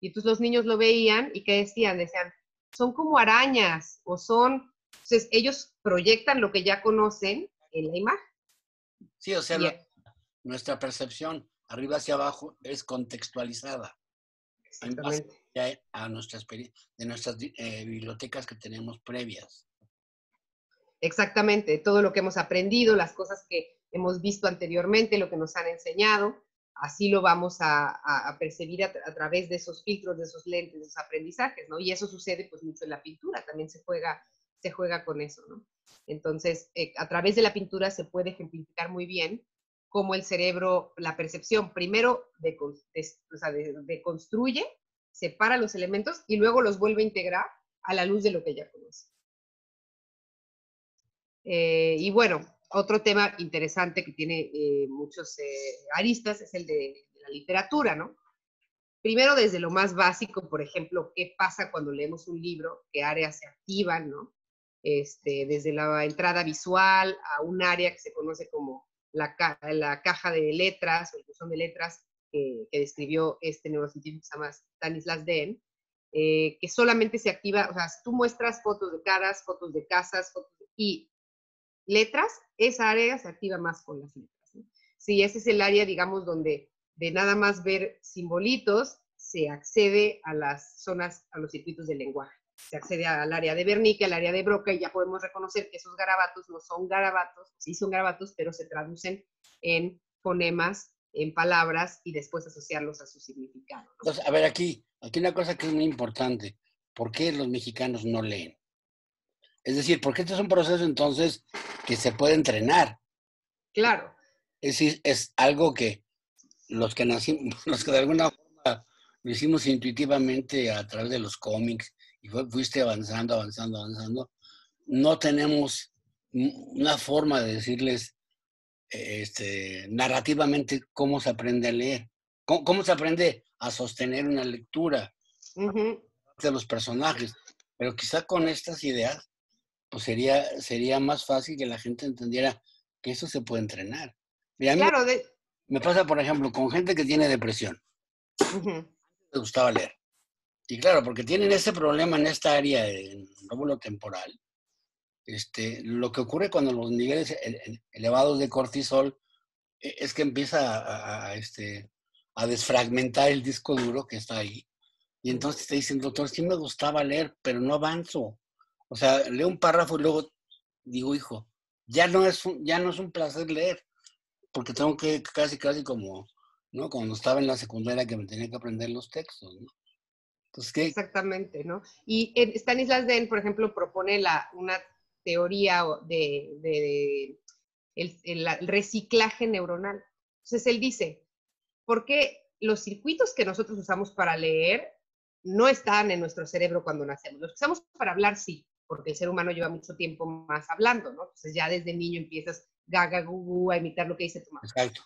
Y entonces los niños lo veían y ¿qué decían? Decían, son como arañas o son... Entonces ellos proyectan lo que ya conocen en la imagen. Sí, o sea, Y, nuestra percepción arriba hacia abajo es contextualizada en base exactamente. a de nuestras bibliotecas que tenemos previas. Exactamente, todo lo que hemos aprendido, las cosas que hemos visto anteriormente, lo que nos han enseñado, así lo vamos a percibir a través de esos filtros, de esos lentes, de esos aprendizajes, ¿no? Y eso sucede pues mucho en la pintura, también se juega con eso, ¿no? Entonces, a través de la pintura se puede ejemplificar muy bien cómo el cerebro, la percepción, primero deconstruye, separa los elementos y luego los vuelve a integrar a la luz de lo que ya conoce. Y bueno, otro tema interesante que tiene muchos aristas es el de la literatura, ¿no? Primero desde lo más básico, por ejemplo, qué pasa cuando leemos un libro, qué áreas se activan, ¿no? Desde la entrada visual a un área que se conoce como la caja de letras o el buzón de letras que describió este neurocientífico que se llama Stanislas Dehaene, que solamente se activa, o sea, tú muestras fotos de caras, fotos de casas, y letras, esa área se activa más con las letras, ¿no? Si ese es el área, digamos, donde de nada más ver simbolitos se accede a las zonas, a los circuitos del lenguaje. Se accede al área de Wernicke, al área de Broca, y ya podemos reconocer que esos garabatos no son garabatos, sí son garabatos, pero se traducen en fonemas, en palabras, y después asociarlos a su significado, ¿no? Entonces, a ver, aquí una cosa que es muy importante. ¿Por qué los mexicanos no leen? Es decir, porque este es un proceso entonces que se puede entrenar. Claro. Es decir, es algo que los que nacimos, los que de alguna forma lo hicimos intuitivamente a través de los cómics y fuiste avanzando, avanzando, avanzando, no tenemos una forma de decirles narrativamente cómo se aprende a leer, cómo se aprende a sostener una lectura de los personajes. Pero quizá con estas ideas, pues sería más fácil que la gente entendiera que eso se puede entrenar. Mira, a mí Claro, me pasa, por ejemplo, con gente que tiene depresión. Me gustaba leer. Y claro, porque tienen ese problema en esta área del lóbulo temporal. Lo que ocurre cuando los niveles elevados de cortisol es que empieza a desfragmentar el disco duro que está ahí. Y entonces te dicen, doctor, sí me gustaba leer, pero no avanzo. O sea, leo un párrafo y luego digo, hijo, ya no es un placer leer, porque tengo que casi como, ¿no? Cuando estaba en la secundaria que me tenía que aprender los textos, ¿no? Entonces, ¿qué? Exactamente, ¿no? Y Stanislas Dehaene, por ejemplo, propone una teoría de el reciclaje neuronal. Entonces, él dice, ¿por qué los circuitos que nosotros usamos para leer no están en nuestro cerebro cuando nacemos? Los que usamos para hablar, sí, porque el ser humano lleva mucho tiempo más hablando, ¿no? Entonces, ya desde niño empiezas gaga, gugu, a imitar lo que dice tu mamá. Exacto.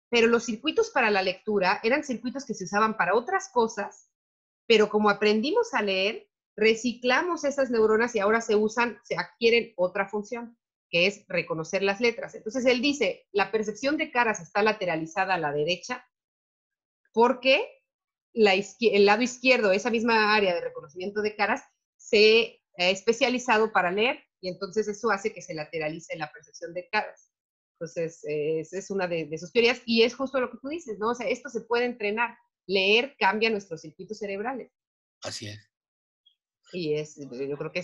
Pero los circuitos para la lectura eran circuitos que se usaban para otras cosas, pero como aprendimos a leer, reciclamos esas neuronas y ahora se adquieren otra función, que es reconocer las letras. Entonces él dice, la percepción de caras está lateralizada a la derecha porque el lado izquierdo, esa misma área de reconocimiento de caras, se ha especializado para leer y entonces eso hace que se lateralice la percepción de caras. Entonces, es una de sus teorías y es justo lo que tú dices, ¿no? O sea, esto se puede entrenar. Leer cambia nuestros circuitos cerebrales. Así es. Y yo creo que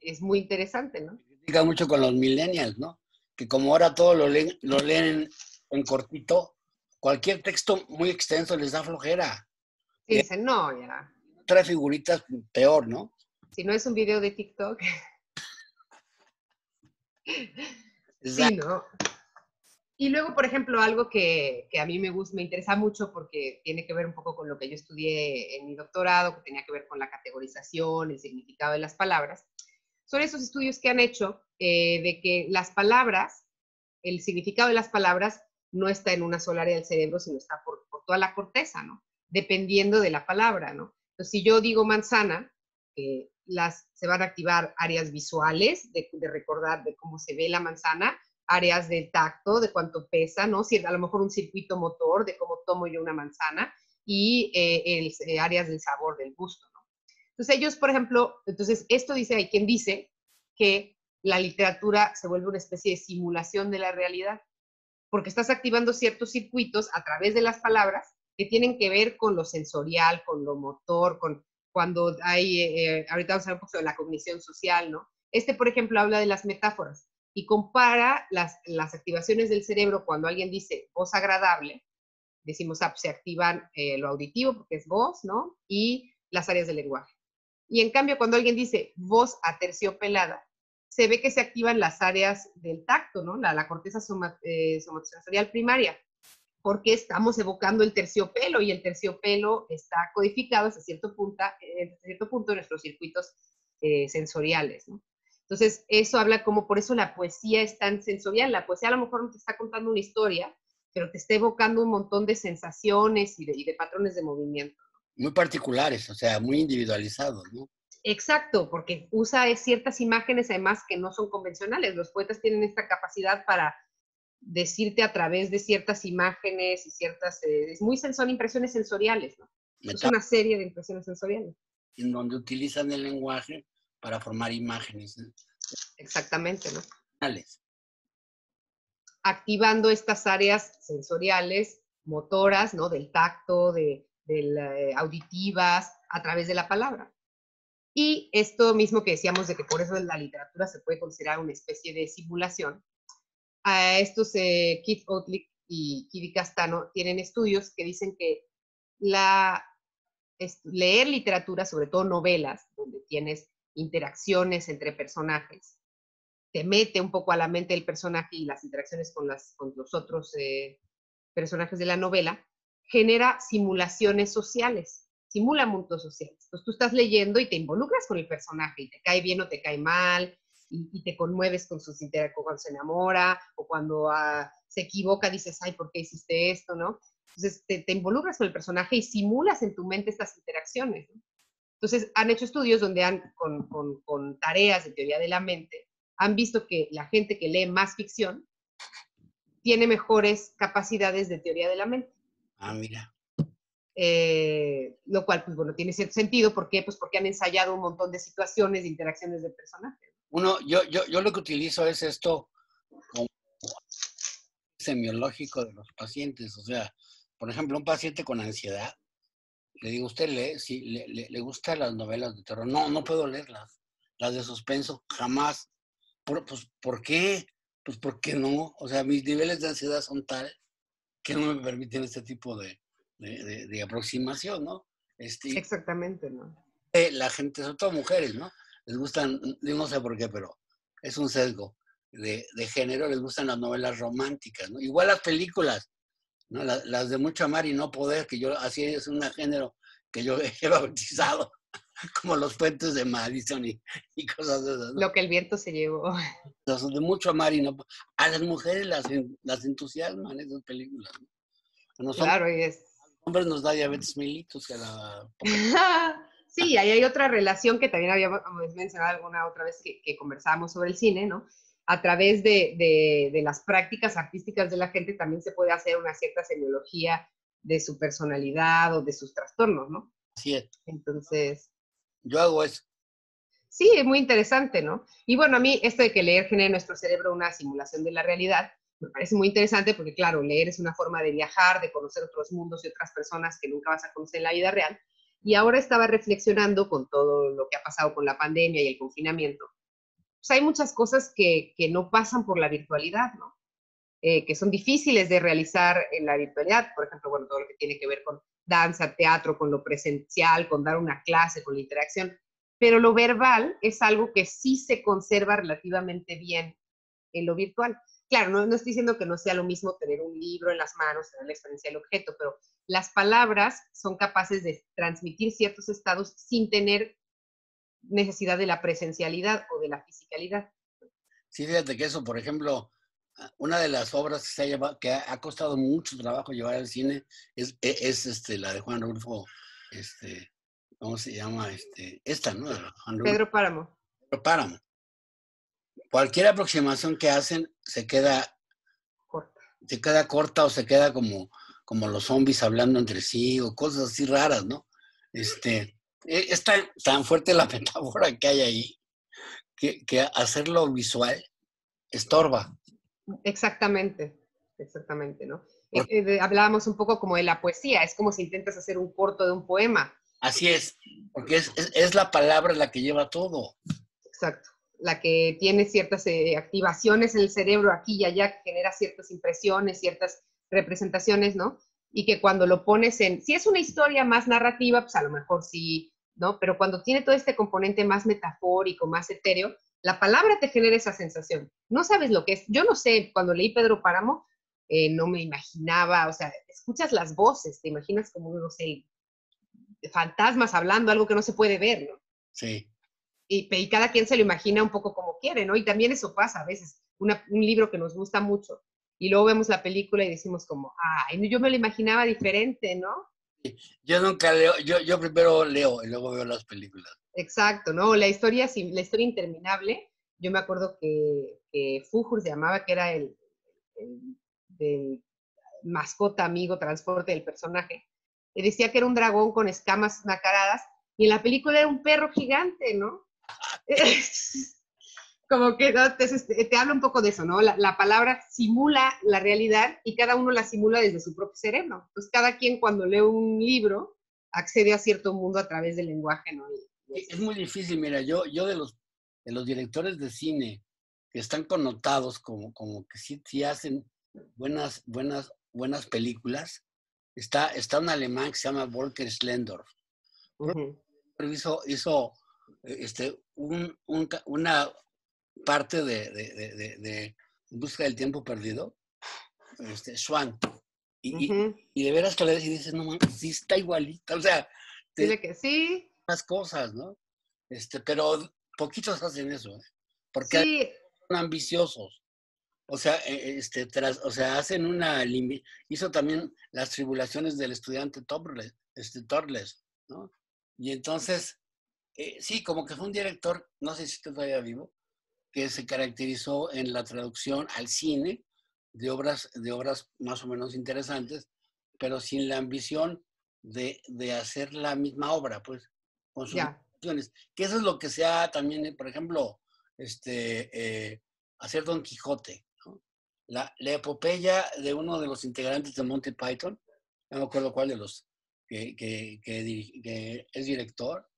es muy interesante, ¿no? Critica mucho con los millennials, ¿no? Que como ahora todo lo leen en cortito, cualquier texto muy extenso les da flojera. Sí, dicen, no, ya. Trae figuritas peor, ¿no? Si no es un video de TikTok. Sí, Exacto. ¿no? Y luego, por ejemplo, algo que a mí me interesa mucho porque tiene que ver un poco con lo que yo estudié en mi doctorado, que tenía que ver con la categorización, el significado de las palabras, son esos estudios que han hecho de que las palabras, el significado de las palabras no está en una sola área del cerebro, sino está por toda la corteza, ¿no? Dependiendo de la palabra, ¿no? Entonces, si yo digo manzana, se van a activar áreas visuales de recordar de cómo se ve la manzana, áreas del tacto, de cuánto pesa, ¿no? Si a lo mejor un circuito motor de cómo tomo yo una manzana y áreas del sabor, del gusto, ¿no? Entonces ellos, por ejemplo, entonces esto dice, hay quien dice que la literatura se vuelve una especie de simulación de la realidad, porque estás activando ciertos circuitos a través de las palabras que tienen que ver con lo sensorial, con lo motor, con cuando hay, ahorita vamos a hablar un poco sobre la cognición social, ¿no? Por ejemplo, habla de las metáforas y compara las activaciones del cerebro cuando alguien dice voz agradable, decimos, pues se activan lo auditivo porque es voz, ¿no? Y las áreas del lenguaje. Y en cambio, cuando alguien dice voz aterciopelada, se ve que se activan las áreas del tacto, ¿no? La corteza somatosensorial primaria, porque estamos evocando el terciopelo y el terciopelo está codificado hasta cierto punto en nuestros circuitos sensoriales, ¿no? Entonces, eso habla como por eso la poesía es tan sensorial. La poesía a lo mejor no te está contando una historia, pero te está evocando un montón de sensaciones y de patrones de movimiento. Muy particulares, o sea, muy individualizados, ¿no? Exacto, porque usa ciertas imágenes además que no son convencionales. Los poetas tienen esta capacidad para decirte a través de ciertas imágenes y son impresiones sensoriales, ¿no? Es una serie de impresiones sensoriales. En donde utilizan el lenguaje para formar imágenes. Exactamente, ¿no? activando estas áreas sensoriales, motoras, ¿no? Del tacto, auditivas, a través de la palabra. Y esto mismo que decíamos de que por eso la literatura se puede considerar una especie de simulación. A estos Keith Oatlick y Kiri Castano tienen estudios que dicen que leer literatura, sobre todo novelas, donde tienes interacciones entre personajes, te mete un poco a la mente del personaje y las interacciones con los otros personajes de la novela, genera simulaciones sociales, simula mundos sociales. Entonces tú estás leyendo y te involucras con el personaje y te cae bien o te cae mal, y te conmueves con sus interacciones, cuando se enamora o cuando se equivoca, dices, ay, ¿por qué hiciste esto? ¿No? Entonces te involucras con el personaje y simulas en tu mente estas interacciones, ¿no? Entonces han hecho estudios donde con tareas de teoría de la mente, han visto que la gente que lee más ficción tiene mejores capacidades de teoría de la mente. Ah, mira. Lo cual, pues bueno, tiene cierto sentido. ¿Por qué? Pues porque han ensayado un montón de situaciones, de interacciones del personaje. Yo lo que utilizo es esto como semiológico de los pacientes. O sea, por ejemplo, un paciente con ansiedad, le digo, ¿usted lee? Sí, le gustan las novelas de terror. No, no puedo leerlas. Las de suspenso, jamás. Pues, ¿por qué? Pues, ¿por qué no? O sea, mis niveles de ansiedad son tal que no me permiten este tipo de aproximación, ¿no? Exactamente, ¿no? La gente, sobre todo mujeres, ¿no? Les gustan, yo no sé por qué, pero es un sesgo de género, les gustan las novelas románticas, ¿no? Igual las películas, ¿no? Las de mucho amar y no poder, que yo, así es un género que yo he bautizado, como los puentes de Madison y cosas de esas, ¿no? Lo que el viento se llevó. Los de mucho amar y no. A las mujeres las entusiasman esas películas, ¿no? A nosotros, Claro, y es... a los hombres nos da diabetes mellitus, que a la poca... Sí, ahí hay otra relación que también habíamos mencionado alguna otra vez que conversábamos sobre el cine, ¿no? A través de las prácticas artísticas de la gente también se puede hacer una cierta semiología de su personalidad o de sus trastornos, ¿no? Así es. Entonces... Yo hago eso. Sí, es muy interesante, ¿no? Y bueno, a mí esto de que leer genera en nuestro cerebro una simulación de la realidad, me parece muy interesante porque, claro, leer es una forma de viajar, de conocer otros mundos y otras personas que nunca vas a conocer en la vida real. Y ahora estaba reflexionando con todo lo que ha pasado con la pandemia y el confinamiento. Pues hay muchas cosas que no pasan por la virtualidad, ¿no? Que son difíciles de realizar en la virtualidad. Por ejemplo, bueno, todo lo que tiene que ver con danza, teatro, con lo presencial, con dar una clase, con la interacción. Pero lo verbal es algo que sí se conserva relativamente bien en lo virtual. Claro, no estoy diciendo que no sea lo mismo tener un libro en las manos, tener la experiencia del objeto, pero las palabras son capaces de transmitir ciertos estados sin tener necesidad de la presencialidad o de la fisicalidad. Sí, fíjate que eso, por ejemplo, una de las obras que, que ha costado mucho trabajo llevar al cine es la de Juan Rulfo, ¿cómo se llama? Esta, ¿no? Juan Rulfo. Pedro Páramo. Pedro Páramo. Cualquier aproximación que hacen se queda corta o se queda como los zombies hablando entre sí o cosas así raras, ¿no? Es tan fuerte la metáfora que hay ahí que hacerlo visual estorba. Exactamente, ¿no? Hablábamos un poco como de la poesía, es como si intentas hacer un corto de un poema. Así es, porque es la palabra la que lleva todo. Exacto, la que tiene ciertas activaciones en el cerebro aquí y allá, que genera ciertas impresiones, ciertas representaciones, ¿no? Y que cuando lo pones si es una historia más narrativa, pues a lo mejor sí, ¿no? Pero cuando tiene todo este componente más metafórico, más etéreo, la palabra te genera esa sensación. No sabes lo que es. Yo no sé, cuando leí Pedro Páramo, no me imaginaba, o sea, escuchas las voces, te imaginas como, no sé, fantasmas hablando, algo que no se puede ver, ¿no? Sí. Y cada quien se lo imagina un poco como quiere, ¿no? Y también eso pasa a veces. Un libro que nos gusta mucho y luego vemos la película y decimos como, ay, yo me lo imaginaba diferente, ¿no? Yo nunca leo, yo primero leo y luego veo las películas. Exacto, ¿no? La historia interminable, yo me acuerdo que Fujur se llamaba, que era el mascota, amigo, transporte del personaje, y decía que era un dragón con escamas nacaradas, y en la película era un perro gigante, ¿no? Como que ¿no? te habla un poco de eso, ¿no? La palabra simula la realidad y cada uno la simula desde su propio cerebro. Entonces, cada quien cuando lee un libro accede a cierto mundo a través del lenguaje, ¿no? Es muy difícil, mira, yo de los directores de cine que están connotados como que sí hacen buenas películas, está un alemán que se llama Volker Schlendorf. Uh-huh. Hizo una parte de Busca del Tiempo Perdido, Swan. Uh-huh. Y de veras que le dices, no mames, sí está igualita. O sea, Dile que sí. más cosas, ¿no? Pero poquitos hacen eso, ¿eh? Porque Sí. son ambiciosos. O sea, hacen hizo también Las tribulaciones del estudiante Torles, ¿no? Y entonces, sí, como que fue un director, no sé si está todavía vivo, que se caracterizó en la traducción al cine de obras más o menos interesantes, pero sin la ambición de hacer la misma obra, pues, con sus limitaciones. Que eso es lo que se ha también, por ejemplo, hacer Don Quijote, ¿no? La epopeya de uno de los integrantes de Monty Python, no me acuerdo cuál de los que es director.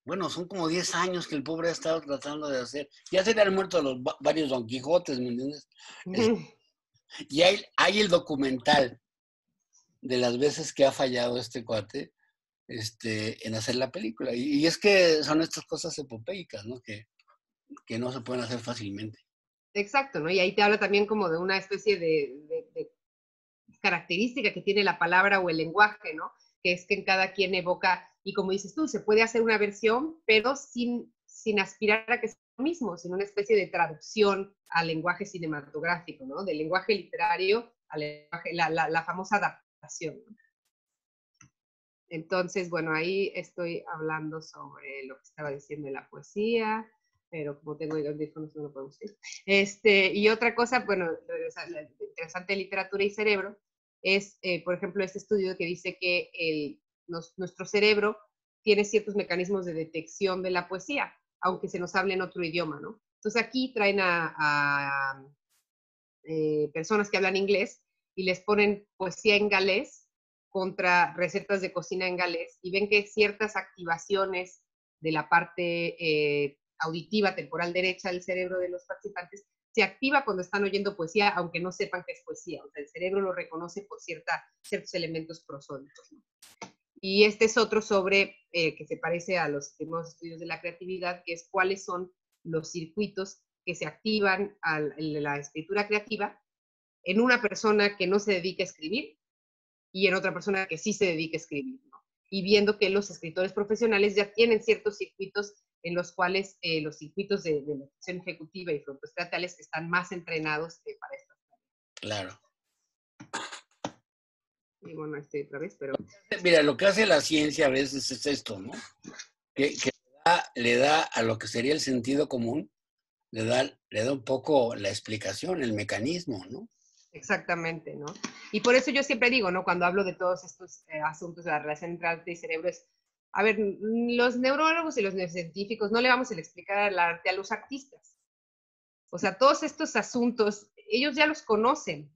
Bueno, son como 10 años que el pobre ha estado tratando de hacer. Ya se le han muerto varios Don Quijotes, ¿me entiendes? Y hay el documental de las veces que ha fallado este cuate en hacer la película. Y es que son estas cosas epopeicas, ¿no? Que no se pueden hacer fácilmente. Exacto, ¿no? Y ahí te habla también como de una especie de característica que tiene la palabra o el lenguaje, ¿no? Que es que en cada quien evoca, y como dices tú, se puede hacer una versión, pero sin aspirar a que sea lo mismo, sino una especie de traducción al lenguaje cinematográfico, ¿no? Del lenguaje literario al lenguaje, la famosa adaptación, ¿no? Entonces, bueno, ahí estoy hablando sobre lo que estaba diciendo de la poesía, pero como tengo audífonos no lo puedo decir. Y otra cosa, bueno, la interesante de literatura y cerebro es, por ejemplo, este estudio que dice que nuestro cerebro tiene ciertos mecanismos de detección de la poesía, aunque se nos hable en otro idioma, ¿no? Entonces aquí traen a personas que hablan inglés y les ponen poesía en galés contra recetas de cocina en galés y ven que ciertas activaciones de la parte auditiva temporal derecha del cerebro de los participantes se activa cuando están oyendo poesía, aunque no sepan que es poesía. O sea, el cerebro lo reconoce por ciertos elementos prosódicos, ¿no? Y este es otro sobre, que se parece a los primeros estudios de la creatividad, que es cuáles son los circuitos que se activan en la escritura creativa en una persona que no se dedica a escribir y en otra persona que sí se dedica a escribir, ¿no? Y viendo que los escritores profesionales ya tienen ciertos circuitos en los cuales los circuitos de la función ejecutiva y frontoestatales están más entrenados para estas tareas. Claro. Y bueno, otra vez, pero... Mira, lo que hace la ciencia a veces es esto, ¿no? Que le da a lo que sería el sentido común, le da un poco la explicación, el mecanismo, ¿no? Exactamente, ¿no? Y por eso yo siempre digo, ¿no? Cuando hablo de todos estos asuntos de la relación entre arte y cerebro es, a ver, los neurólogos y los neurocientíficos no le vamos a explicar el arte a los artistas. O sea, todos estos asuntos, ellos ya los conocen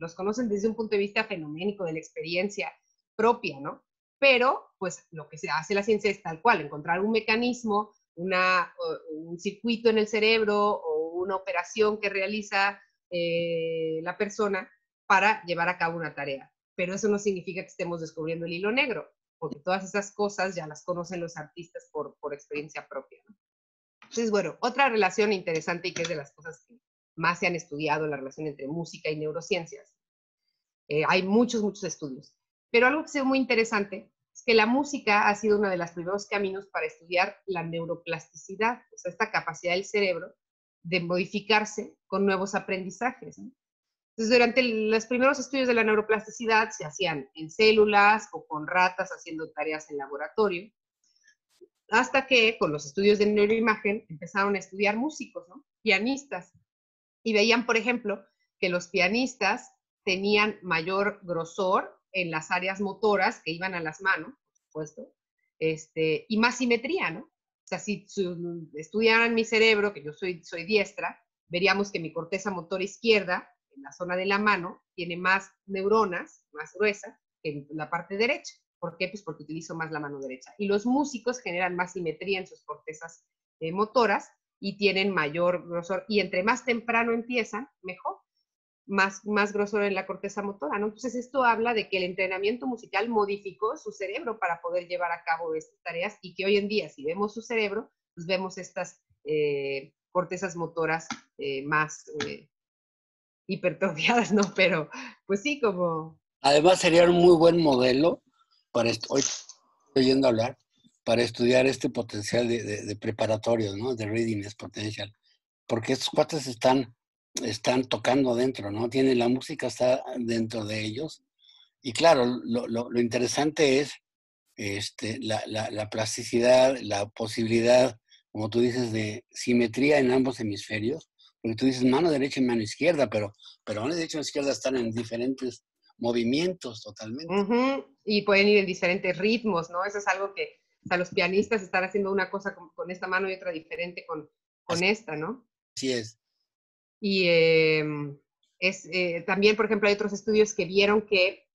desde un punto de vista fenoménico, de la experiencia propia, ¿no? Pero, pues, lo que se hace la ciencia es tal cual, encontrar un mecanismo, un circuito en el cerebro o una operación que realiza la persona para llevar a cabo una tarea. Pero eso no significa que estemos descubriendo el hilo negro, porque todas esas cosas ya las conocen los artistas por experiencia propia, ¿no? Entonces, bueno, otra relación interesante y que es de las cosas que más se han estudiado, la relación entre música y neurociencias. Hay muchos estudios. Pero algo que es muy interesante es que la música ha sido uno de los primeros caminos para estudiar la neuroplasticidad, o sea, esta capacidad del cerebro de modificarse con nuevos aprendizajes, ¿no? Entonces, durante los primeros estudios de la neuroplasticidad se hacían en células o con ratas haciendo tareas en laboratorio, hasta que con los estudios de neuroimagen empezaron a estudiar músicos, ¿no? Pianistas, y veían, por ejemplo, que los pianistas tenían mayor grosor en las áreas motoras que iban a las manos, por supuesto, y más simetría, ¿no? O sea, si estudiaran mi cerebro, que yo soy diestra, veríamos que mi corteza motora izquierda, en la zona de la mano, tiene más neuronas, más gruesas, que en la parte derecha. ¿Por qué? Pues porque utilizo más la mano derecha. Y los músicos generan más simetría en sus cortezas motoras y tienen mayor grosor. Y entre más temprano empiezan, mejor. Más grosor en la corteza motora, ¿no? Entonces esto habla de que el entrenamiento musical modificó su cerebro para poder llevar a cabo estas tareas y que hoy en día, si vemos su cerebro, pues vemos estas cortezas motoras más hipertrofiadas, ¿no? Pero, pues sí, como... Además sería un muy buen modelo para hoy estoy oyendo hablar, para estudiar este potencial de preparatorio, ¿no? De readiness potential. Porque estos cuates están tocando dentro, ¿no? Tienen la música, está dentro de ellos. Y claro, lo interesante es la plasticidad, la posibilidad, como tú dices, de simetría en ambos hemisferios. Porque tú dices mano derecha y mano izquierda, pero mano derecha y mano izquierda están en diferentes movimientos totalmente. Y pueden ir en diferentes ritmos, ¿no? Eso es algo que, o sea, los pianistas están haciendo una cosa con esta mano y otra diferente con esta, ¿no? Así es. Y también, por ejemplo, hay otros estudios que vieron que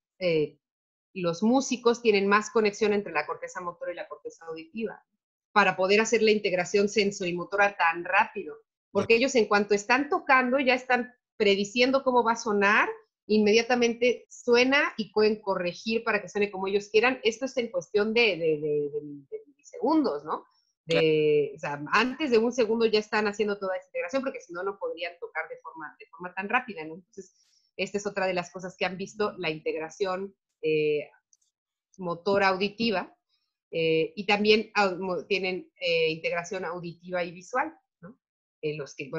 los músicos tienen más conexión entre la corteza motora y la corteza auditiva para poder hacer la integración sensorimotora tan rápido. Porque ellos en cuanto están tocando ya están prediciendo cómo va a sonar, inmediatamente suena y pueden corregir para que suene como ellos quieran. Esto es en cuestión de milisegundos, ¿no? O sea, antes de un segundo ya están haciendo toda esa integración porque si no, no podrían tocar de forma tan rápida, ¿no? Entonces, esta es otra de las cosas que han visto, la integración motora auditiva y también tienen integración auditiva y visual, ¿no? Los que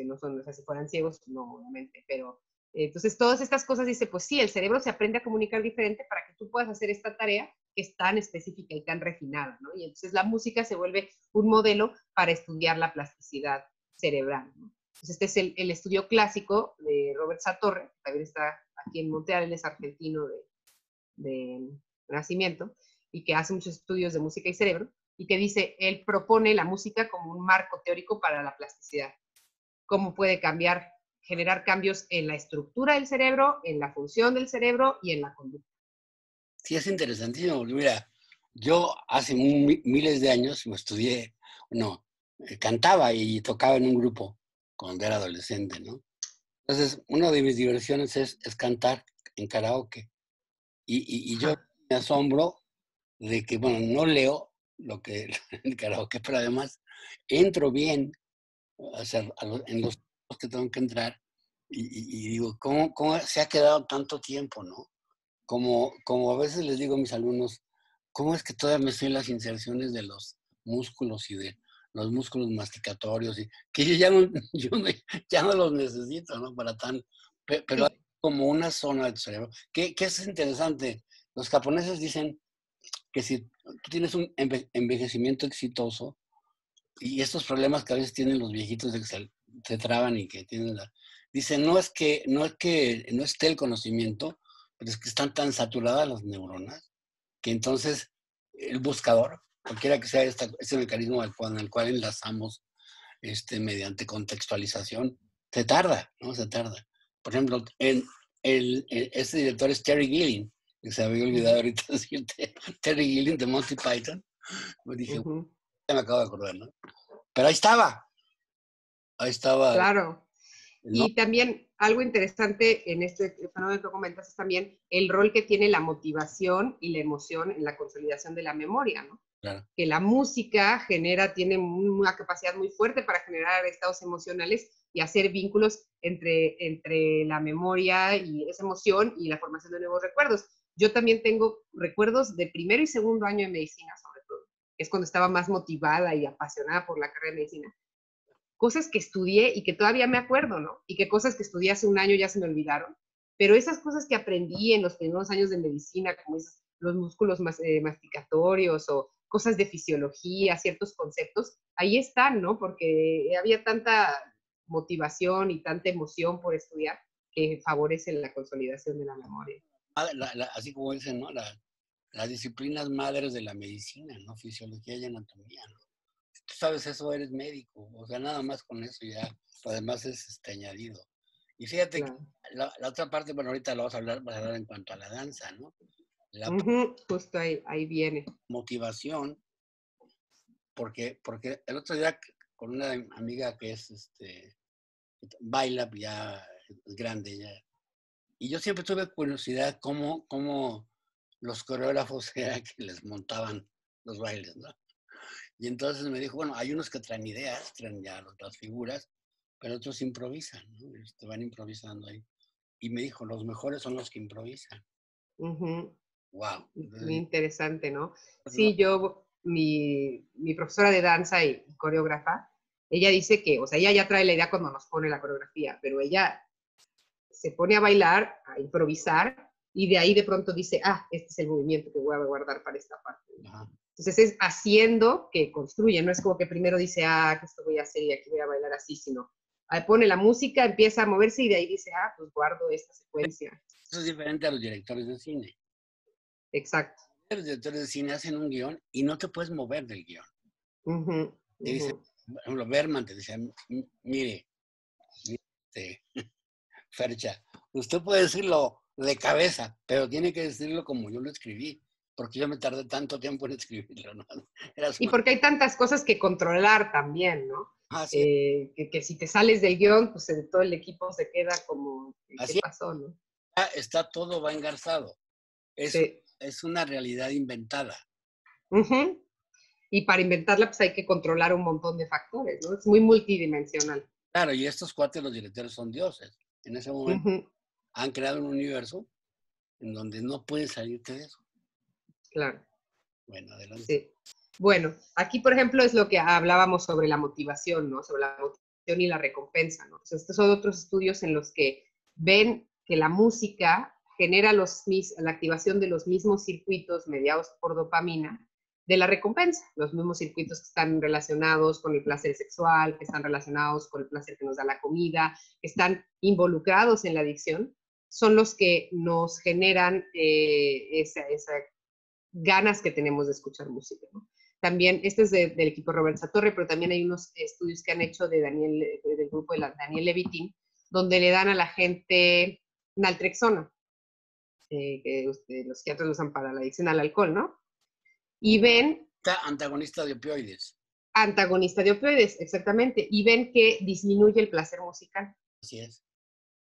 no son, o sea, si fueran ciegos, no, obviamente, pero entonces todas estas cosas dice, pues sí, el cerebro se aprende a comunicar diferente para que tú puedas hacer esta tarea que es tan específica y tan refinada, ¿no? Y entonces la música se vuelve un modelo para estudiar la plasticidad cerebral, ¿no? Entonces este es el estudio clásico de Robert Satorre, que también está aquí en Montreal, él es argentino de nacimiento, y que hace muchos estudios de música y cerebro, y que dice, él propone la música como un marco teórico para la plasticidad. Cómo puede cambiar, generar cambios en la estructura del cerebro, en la función del cerebro y en la conducta. Sí, es interesantísimo. Mira, yo hace miles de años cantaba y tocaba en un grupo cuando era adolescente, ¿no? Entonces, una de mis diversiones es cantar en karaoke. Y yo me asombro de que, bueno, no leo lo que en karaoke, pero además entro bien en los que tengo que entrar y digo, ¿cómo se ha quedado tanto tiempo, no? Como a veces les digo a mis alumnos, ¿cómo es que todavía me sé las inserciones de los músculos y de los músculos masticatorios? Y que yo ya no los necesito, ¿no? Pero hay como una zona del cerebro, que es interesante. Los japoneses dicen que si tú tienes un envejecimiento exitoso, y estos problemas que a veces tienen los viejitos de que se traban y que tienen dicen, no esté el conocimiento, pero es que están tan saturadas las neuronas que entonces el buscador, cualquiera que sea ese mecanismo con el cual enlazamos mediante contextualización, se tarda, ¿no? Se tarda. Por ejemplo, este director es Terry Gilliam, que se había olvidado ahorita decirte, Terry Gilliam de Monty Python. Me dije, ya me acabo de acordar, ¿no? Pero ahí estaba. Ahí estaba. Claro. ¿No? Y también algo interesante en este fenómeno que comentas es también el rol que tiene la motivación y la emoción en la consolidación de la memoria, ¿no? Claro. Que la música tiene una capacidad muy fuerte para generar estados emocionales y hacer vínculos entre la memoria y esa emoción y la formación de nuevos recuerdos. Yo también tengo recuerdos de primero y segundo año de medicina, sobre todo, que es cuando estaba más motivada y apasionada por la carrera de medicina. Cosas que estudié y que todavía me acuerdo, ¿no? Y que cosas que estudié hace un año ya se me olvidaron. Pero esas cosas que aprendí en los primeros años de medicina, como esos, los músculos masticatorios o cosas de fisiología, ciertos conceptos, ahí están, ¿no? Porque había tanta motivación y tanta emoción por estudiar que favorecen la consolidación de la memoria. Así como dicen, ¿no? Las disciplinas madres de la medicina, ¿no? Fisiología y anatomía, ¿no? tú sabes eso, eres médico. O sea, nada más con eso ya, lo demás es añadido. Y fíjate, Claro. la otra parte, bueno, ahorita lo vas a hablar en cuanto a la danza, ¿no? La Justo ahí viene. motivación, porque el otro día con una amiga que es, baila, ya es grande ya, y yo siempre tuve curiosidad cómo los coreógrafos era que les montaban los bailes, ¿no? Y entonces me dijo, bueno, hay unos que traen ideas, traen ya las figuras, pero otros improvisan, ¿no? Van improvisando ahí. Y me dijo, los mejores son los que improvisan. Wow. Muy interesante, ¿no? Sí, mi profesora de danza y coreógrafa, ella dice que, o sea, ella ya trae la idea cuando nos pone la coreografía, pero ella se pone a bailar, a improvisar, y de ahí de pronto dice, este es el movimiento que voy a guardar para esta parte. Ajá. Entonces es haciendo que construye, no es como que primero dice, que esto voy a hacer y aquí voy a bailar así, sino pone la música, empieza a moverse y de ahí dice, pues guardo esta secuencia. Eso es diferente a los directores de cine. Exacto. Los directores de cine hacen un guión y no te puedes mover del guión. Te dice, por ejemplo, Berman te decía, mire, Fercha, usted puede decirlo de cabeza, pero tiene que decirlo como yo lo escribí, porque yo me tardé tanto tiempo en escribirlo, ¿no? Y porque hay tantas cosas que controlar también, ¿no? Sí. Que si te sales del guión, pues todo el equipo se queda como, ¿qué pasó, no? Está todo va engarzado. Es una realidad inventada. Y para inventarla, pues hay que controlar un montón de factores, ¿no? Es muy multidimensional. Claro, y estos cuates, los directores, son dioses. En ese momento han creado un universo en donde no puedes salirte de eso. Claro. Bueno, adelante. Sí. Bueno, aquí, por ejemplo, es lo que hablábamos sobre la motivación, ¿no? Sobre la motivación y la recompensa, ¿no? Entonces, estos son otros estudios en los que ven que la música genera la activación de los mismos circuitos mediados por dopamina de la recompensa, los mismos circuitos que están relacionados con el placer sexual, que están relacionados con el placer que nos da la comida, que están involucrados en la adicción, son los que nos generan esa ganas que tenemos de escuchar música, ¿no? También, este es del equipo Robert Satorre, pero también hay unos estudios que han hecho del grupo de Daniel Levitin, donde le dan a la gente naltrexona, que los psiquiatras lo usan para la adicción al alcohol, ¿no? Y ven... Antagonista de opioides. Antagonista de opioides, exactamente. Y ven que disminuye el placer musical. Así es.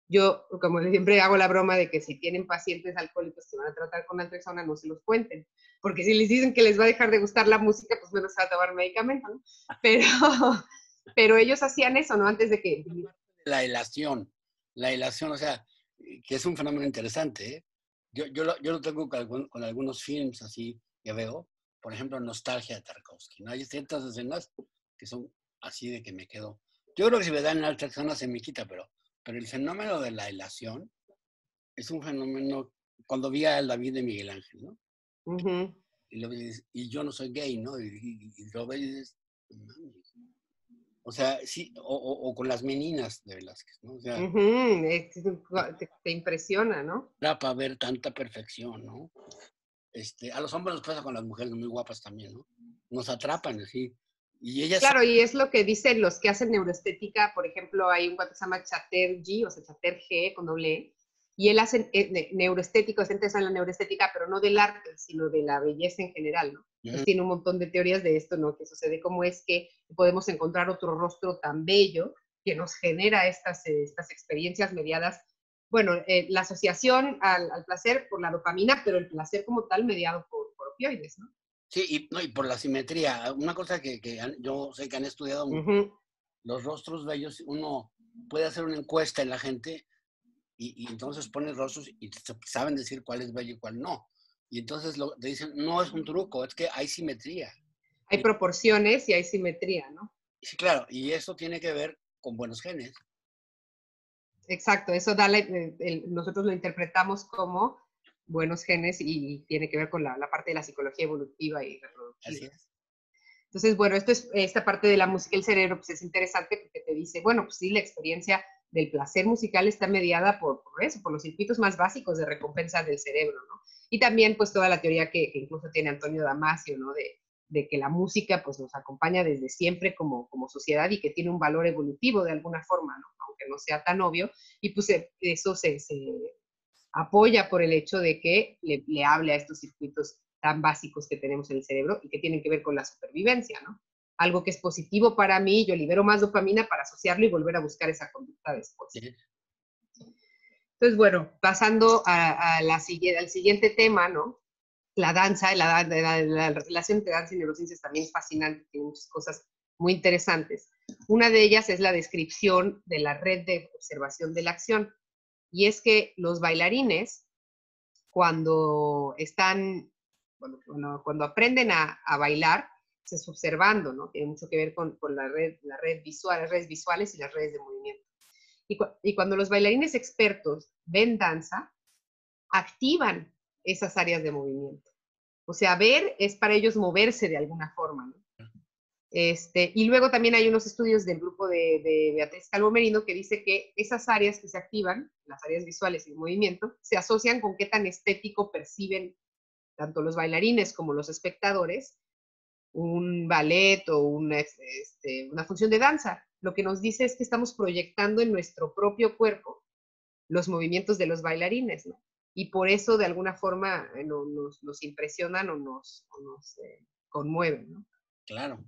Yo, como siempre, hago la broma de que si tienen pacientes alcohólicos que van a tratar con naltrexona, no se los cuenten. Porque si les dicen que les va a dejar de gustar la música, pues menos se va a tomar medicamento, ¿no? Pero ellos hacían eso, ¿no? Antes de que... La elación, o sea, que es un fenómeno interesante, ¿eh? Yo lo tengo con algunos films así que veo, por ejemplo, Nostalgia de Tarkovsky, ¿no? Hay ciertas escenas que son así de que me quedo. Yo creo que si me dan naltrexona se me quita, pero el fenómeno de la elación es un fenómeno, cuando vi a David de Miguel Ángel, ¿no? Y yo no soy gay, ¿no? Y lo ves y dices, o sea, sí, o con las meninas de Velázquez, ¿no? O sea, te impresiona, ¿no? era para ver tanta perfección, ¿no? A los hombres nos pasa con las mujeres muy guapas también, ¿no? Nos atrapan, así. Y ellas... Claro, y es lo que dicen los que hacen neuroestética. Por ejemplo, hay un cuate que se llama Chatterjee, o sea, Chatterjee con doble E, y él hace neuroestético, está interesado en la neuroestética, pero no del arte, sino de la belleza en general, ¿no? Entonces tiene un montón de teorías de esto, ¿no? Que sucede, cómo es que podemos encontrar otro rostro tan bello que nos genera estas experiencias mediadas. Bueno, la asociación al placer por la dopamina, pero el placer como tal mediado por opioides, ¿no? Sí, y por la simetría. Una cosa que yo sé que han estudiado los rostros bellos, uno puede hacer una encuesta en la gente y entonces pone rostros y saben decir cuál es bello y cuál no. Y entonces te dicen, no es un truco, es que hay simetría. Hay proporciones y hay simetría, ¿no? Sí, claro, y eso tiene que ver con buenos genes. Exacto, eso nosotros lo interpretamos como buenos genes y tiene que ver con la parte de la psicología evolutiva y reproductiva. Así es. Entonces, bueno, esta parte de la música y el cerebro pues es interesante porque te dice, bueno, pues sí, la experiencia del placer musical está mediada por eso, por los circuitos más básicos de recompensa del cerebro, ¿no? Y también pues toda la teoría que incluso tiene Antonio Damasio, ¿no? de que la música pues nos acompaña desde siempre como sociedad y que tiene un valor evolutivo de alguna forma, ¿no? Aunque no sea tan obvio, y pues eso se apoya por el hecho de que le hable a estos circuitos tan básicos que tenemos en el cerebro y que tienen que ver con la supervivencia, ¿no? Algo que es positivo para mí, yo libero más dopamina para asociarlo y volver a buscar esa conducta después. Sí. Entonces, bueno, pasando al siguiente tema, ¿no? La danza, la relación entre danza y neurociencias también es fascinante, tiene muchas cosas muy interesantes. Una de ellas es la descripción de la red de observación de la acción. Y es que los bailarines, cuando aprenden a bailar, se está observando, ¿no? Tiene mucho que ver con la red visual, las redes visuales y las redes de movimiento. Y cuando los bailarines expertos ven danza, activan esas áreas de movimiento. O sea, ver es para ellos moverse de alguna forma, ¿no? Y luego también hay unos estudios del grupo de Beatriz Calvo Merino que dice que esas áreas que se activan, las áreas visuales y el movimiento, se asocian con qué tan estético perciben tanto los bailarines como los espectadores un ballet o una función de danza. Lo que nos dice es que estamos proyectando en nuestro propio cuerpo los movimientos de los bailarines, ¿no? Y por eso de alguna forma nos impresionan o nos conmueven, ¿no? Claro.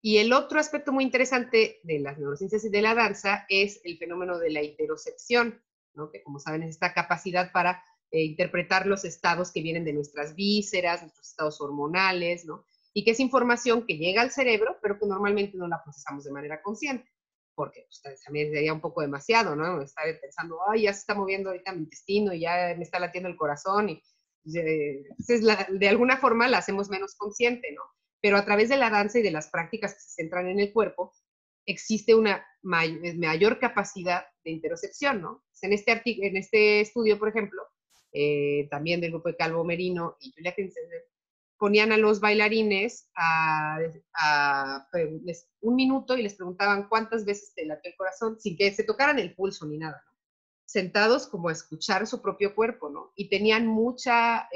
Y el otro aspecto muy interesante de las neurociencias y de la danza es el fenómeno de la interocepción, ¿no? Que como saben es esta capacidad para interpretar los estados que vienen de nuestras vísceras, nuestros estados hormonales, ¿no? Y que es información que llega al cerebro, pero que normalmente no la procesamos de manera consciente, porque pues, también sería un poco demasiado, ¿no? Estar pensando, ay, ya se está moviendo ahorita mi intestino y ya me está latiendo el corazón, y de alguna forma la hacemos menos consciente, ¿no? Pero a través de la danza y de las prácticas que se centran en el cuerpo, existe una mayor capacidad de interocepción, ¿no? En este estudio, por ejemplo, también del grupo de Calvo Merino y Julia Kensender, ponían a los bailarines un minuto y les preguntaban cuántas veces te late el corazón, sin que se tocaran el pulso ni nada, ¿no? Sentados como a escuchar su propio cuerpo, ¿no? Y tenían mucha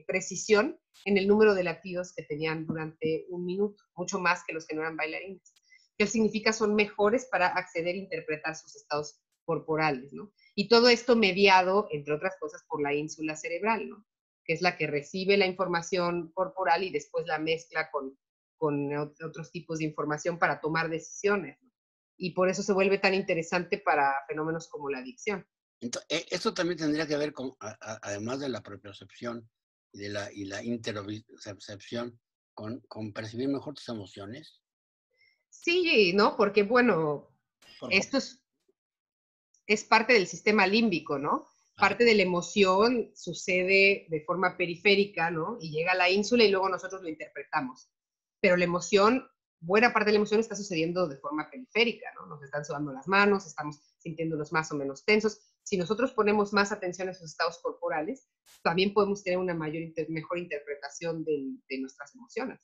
precisión en el número de latidos que tenían durante un minuto, mucho más que los que no eran bailarines. ¿Qué significa? Son mejores para acceder e interpretar sus estados corporales, ¿no? Y todo esto mediado, entre otras cosas, por la ínsula cerebral, ¿no? Que es la que recibe la información corporal y después la mezcla con otros tipos de información para tomar decisiones, ¿no? Y por eso se vuelve tan interesante para fenómenos como la adicción. Entonces, esto también tendría que ver con, además de la propiocepción y la interocepción, con percibir mejor tus emociones. Sí, ¿no? Porque, bueno, esto es parte del sistema límbico, ¿no? Parte de la emoción sucede de forma periférica, ¿no? Y llega a la ínsula y luego nosotros lo interpretamos. Pero la emoción, buena parte de la emoción está sucediendo de forma periférica, ¿no? Nos están sudando las manos, estamos sintiéndonos más o menos tensos. Si nosotros ponemos más atención a esos estados corporales, también podemos tener una mejor interpretación de nuestras emociones.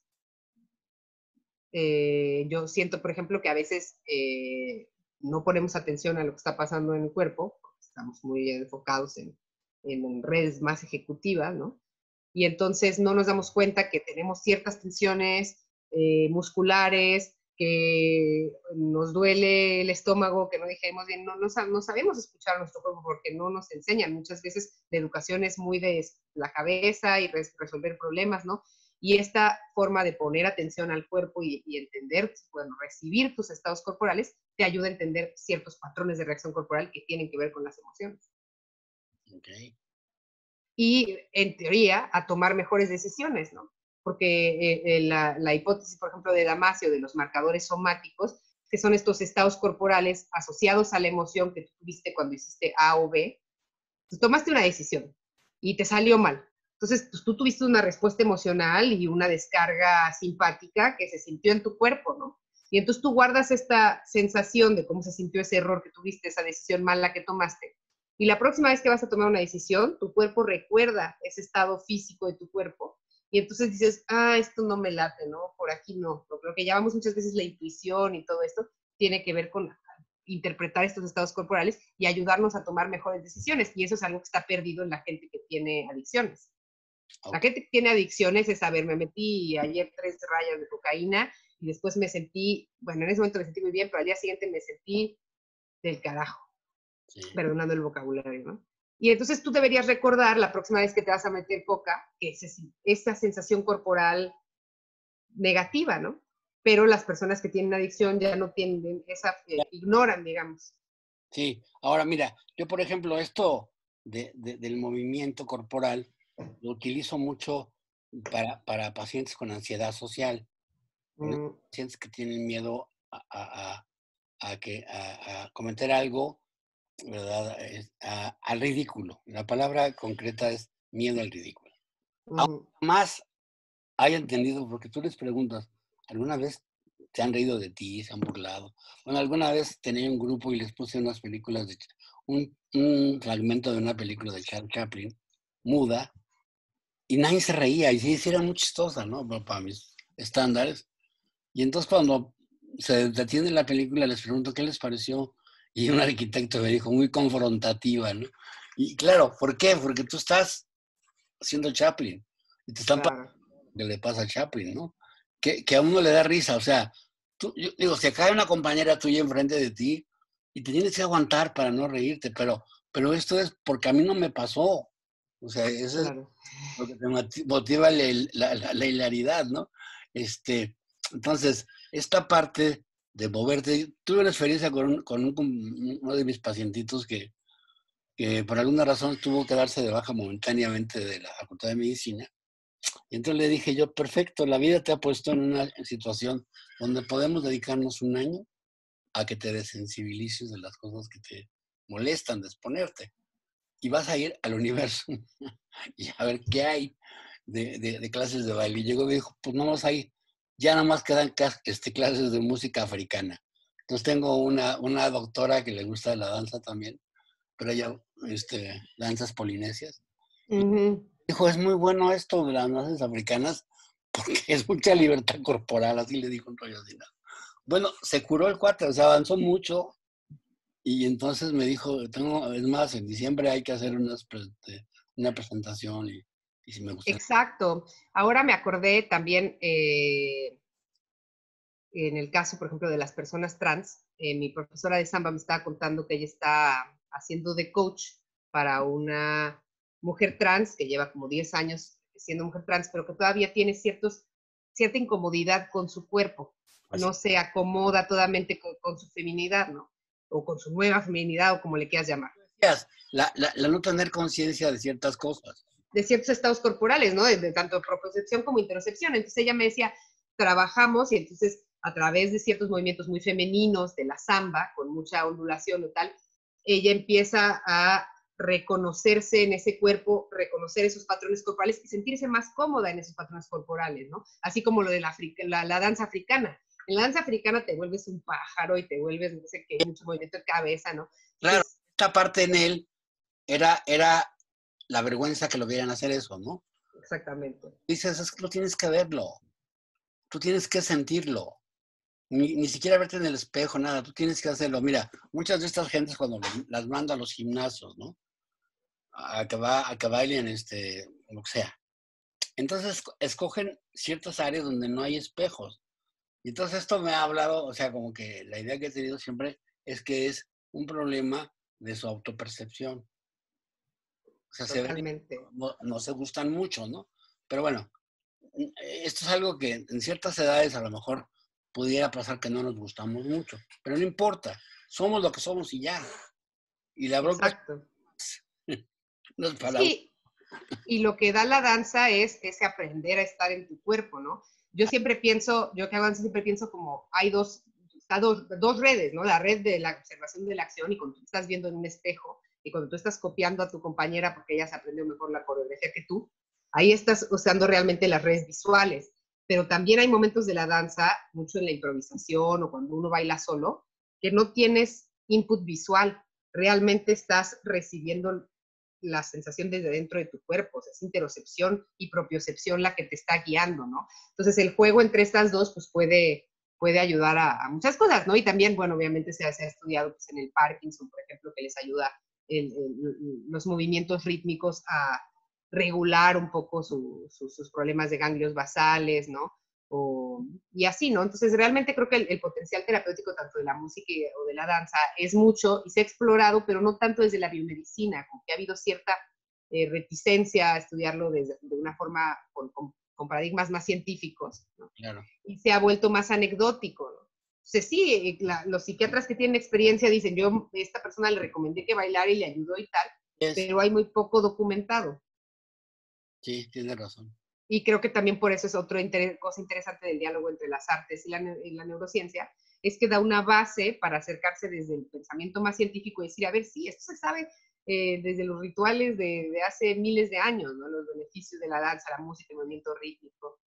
Yo siento, por ejemplo, que a veces no ponemos atención a lo que está pasando en el cuerpo, porque estamos muy enfocados en redes más ejecutivas, ¿no? Y entonces no nos damos cuenta que tenemos ciertas tensiones musculares, que nos duele el estómago, que no dijimos bien, no sabemos escuchar a nuestro cuerpo porque no nos enseñan. Muchas veces la educación es muy de la cabeza y resolver problemas, ¿no? Y esta forma de poner atención al cuerpo y entender, bueno, recibir tus estados corporales, te ayuda a entender ciertos patrones de reacción corporal que tienen que ver con las emociones. Okay. Y, en teoría, a tomar mejores decisiones, ¿no? Porque la hipótesis, por ejemplo, de Damasio, de los marcadores somáticos, que son estos estados corporales asociados a la emoción que tú tuviste cuando hiciste A o B, pues tomaste una decisión y te salió mal. Entonces, pues tú tuviste una respuesta emocional y una descarga simpática que se sintió en tu cuerpo, ¿no? Y entonces tú guardas esta sensación de cómo se sintió ese error que tuviste, esa decisión mala que tomaste. Y la próxima vez que vas a tomar una decisión, tu cuerpo recuerda ese estado físico de tu cuerpo. Y entonces dices, esto no me late, ¿no? Por aquí no. Lo que llamamos muchas veces la intuición y todo esto tiene que ver con interpretar estos estados corporales y ayudarnos a tomar mejores decisiones. Y eso es algo que está perdido en la gente que tiene adicciones. La gente que tiene adicciones es, a ver, me metí ayer 3 rayas de cocaína y después me sentí, bueno, en ese momento me sentí muy bien, pero al día siguiente me sentí del carajo, perdonando el vocabulario, ¿no? Y entonces tú deberías recordar la próxima vez que te vas a meter coca, que es esa sensación corporal negativa, ¿no? Pero las personas que tienen adicción ya no tienen esa, ignoran, digamos. Sí, ahora mira, yo por ejemplo esto del movimiento corporal lo utilizo mucho para pacientes con ansiedad social, pacientes que tienen miedo a cometer algo, ¿verdad? Al ridículo. La palabra concreta es miedo al ridículo. Más haya entendido, porque tú les preguntas, ¿alguna vez se han reído de ti, se han burlado? Bueno, alguna vez tenía un grupo y les puse unas películas, un fragmento de una película de Charles Chaplin, muda, y nadie se reía, y sí era muy chistosa, ¿no? Para mis estándares. Y entonces cuando se detiene la película, les pregunto qué les pareció, y un arquitecto me dijo, muy confrontativa, ¿no? Y claro, ¿por qué? Porque tú estás haciendo Chaplin, y te están que le pasa a Chaplin, ¿no? Que a uno le da risa, o sea, yo digo, si acá hay una compañera tuya enfrente de ti y te tienes que aguantar para no reírte, pero esto es porque a mí no me pasó, o sea, eso es lo que te motiva la hilaridad, ¿no? Entonces, esta parte de moverte, tuve una experiencia con uno de mis pacientitos que por alguna razón tuvo que darse de baja momentáneamente de la Facultad de Medicina. Y entonces le dije yo, perfecto, la vida te ha puesto en una situación donde podemos dedicarnos un año a que te desensibilices de las cosas que te molestan de exponerte. Y vas a ir al universo y a ver qué hay de clases de baile. Y llegó y me dijo, pues no vamos a ir. Ya nada más quedan clases de música africana. Entonces tengo una doctora que le gusta la danza también, pero ella danzas polinesias. Dijo, es muy bueno esto de las danzas africanas porque es mucha libertad corporal, así le dijo un rollo así, ¿no? Bueno, se curó el cuate, o sea, avanzó mucho y entonces me dijo, es más, en diciembre hay que hacer una presentación y si me gusta. Exacto. Ahora me acordé también, en el caso, por ejemplo, de las personas trans, mi profesora de samba me estaba contando que ella está haciendo de coach para una mujer trans que lleva como 10 años siendo mujer trans, pero que todavía tiene cierta incomodidad con su cuerpo. No se acomoda totalmente con su feminidad, ¿no? O con su nueva feminidad, o como le quieras llamar. La no tener conciencia de ciertas cosas. De ciertos estados corporales, ¿no? De tanto propriocepción como interocepción. Entonces ella me decía, trabajamos y entonces a través de ciertos movimientos muy femeninos de la samba, con mucha ondulación o tal, ella empieza a reconocerse en ese cuerpo, reconocer esos patrones corporales y sentirse más cómoda en esos patrones corporales, ¿no? Así como lo de la danza africana. En la danza africana te vuelves un pájaro y te vuelves, no sé qué, mucho movimiento de cabeza, ¿no? Claro, entonces, esta parte en él era la vergüenza que lo vieran hacer eso, ¿no? Exactamente. Dices, es que no tienes que verlo, tú tienes que sentirlo. Ni siquiera verte en el espejo, nada, tú tienes que hacerlo. Mira, muchas de estas gentes cuando las mando a los gimnasios, ¿no? A que bailen, lo que sea. Entonces escogen ciertas áreas donde no hay espejos. Y entonces esto me ha hablado, o sea, como que la idea que he tenido siempre es que es un problema de su autopercepción. O sea, totalmente. no se gustan mucho, ¿no? Pero bueno, esto es algo que en ciertas edades a lo mejor pudiera pasar que no nos gustamos mucho, pero no importa, somos lo que somos y ya. Y la bronca Exacto. no es para Sí, y lo que da la danza es ese aprender a estar en tu cuerpo, ¿no? Yo siempre pienso, yo que hago danza siempre pienso como hay dos redes, ¿no? La red de la observación de la acción y cuando tú estás viendo en un espejo y cuando tú estás copiando a tu compañera porque ella se aprendió mejor la coreografía que tú, ahí estás usando realmente las redes visuales. Pero también hay momentos de la danza, mucho en la improvisación o cuando uno baila solo, que no tienes input visual, realmente estás recibiendo la sensación desde dentro de tu cuerpo, o sea, es interocepción y propiocepción la que te está guiando, ¿no? Entonces el juego entre estas dos pues puede ayudar a muchas cosas, ¿no? Y también, bueno, obviamente se ha estudiado pues, en el Parkinson, por ejemplo, que les ayuda los movimientos rítmicos regular un poco sus problemas de ganglios basales, ¿no? Y así, ¿no? Entonces, realmente creo que el potencial terapéutico tanto de la música o de la danza es mucho y se ha explorado, pero no tanto desde la biomedicina, como que ha habido cierta reticencia a estudiarlo de una forma con paradigmas más científicos, ¿no? Claro. Y se ha vuelto más anecdótico, ¿no? Entonces, sí, los psiquiatras que tienen experiencia dicen, yo a esta persona le recomendé que bailara y le ayudó y tal, pero hay muy poco documentado. Sí, tiene razón. Y creo que también por eso es otra cosa interesante del diálogo entre las artes y la neurociencia, es que da una base para acercarse desde el pensamiento más científico y decir, a ver, sí, esto se sabe desde los rituales de hace miles de años, ¿no? Los beneficios de la danza, la música, el movimiento rítmico,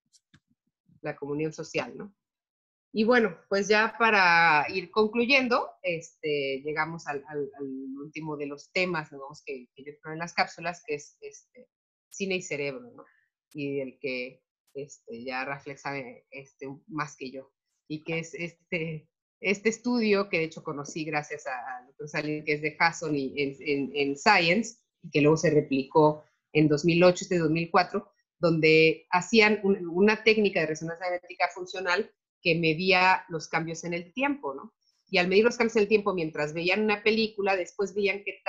la comunión social, ¿no? Y bueno, pues ya para ir concluyendo, llegamos al último de los temas, digamos, que yo creo en las cápsulas, que es cine y cerebro, ¿no? Y el que ya refleja más que yo. Y que es este estudio, que de hecho conocí gracias a Dr. Salim, que es de Hasson y en Science, y que luego se replicó en 2008, 2004, donde hacían una técnica de resonancia magnética funcional que medía los cambios en el tiempo, ¿no? Y al medir los cambios en el tiempo, mientras veían una película, después veían qué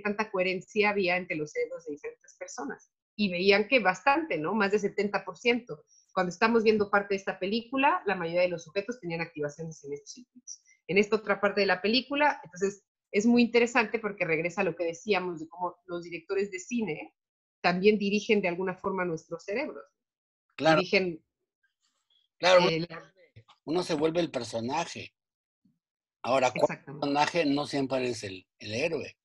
tanta coherencia había entre los cerebros de diferentes personas. Y veían que bastante, ¿no? Más de 70%. Cuando estamos viendo parte de esta película, la mayoría de los sujetos tenían activaciones en estos circuitos. En esta otra parte de la película, entonces es muy interesante porque regresa a lo que decíamos de cómo los directores de cine también dirigen de alguna forma nuestros cerebros. Claro. Dirigen Claro, uno se vuelve el personaje. Ahora, ¿cuál personaje no siempre es el héroe?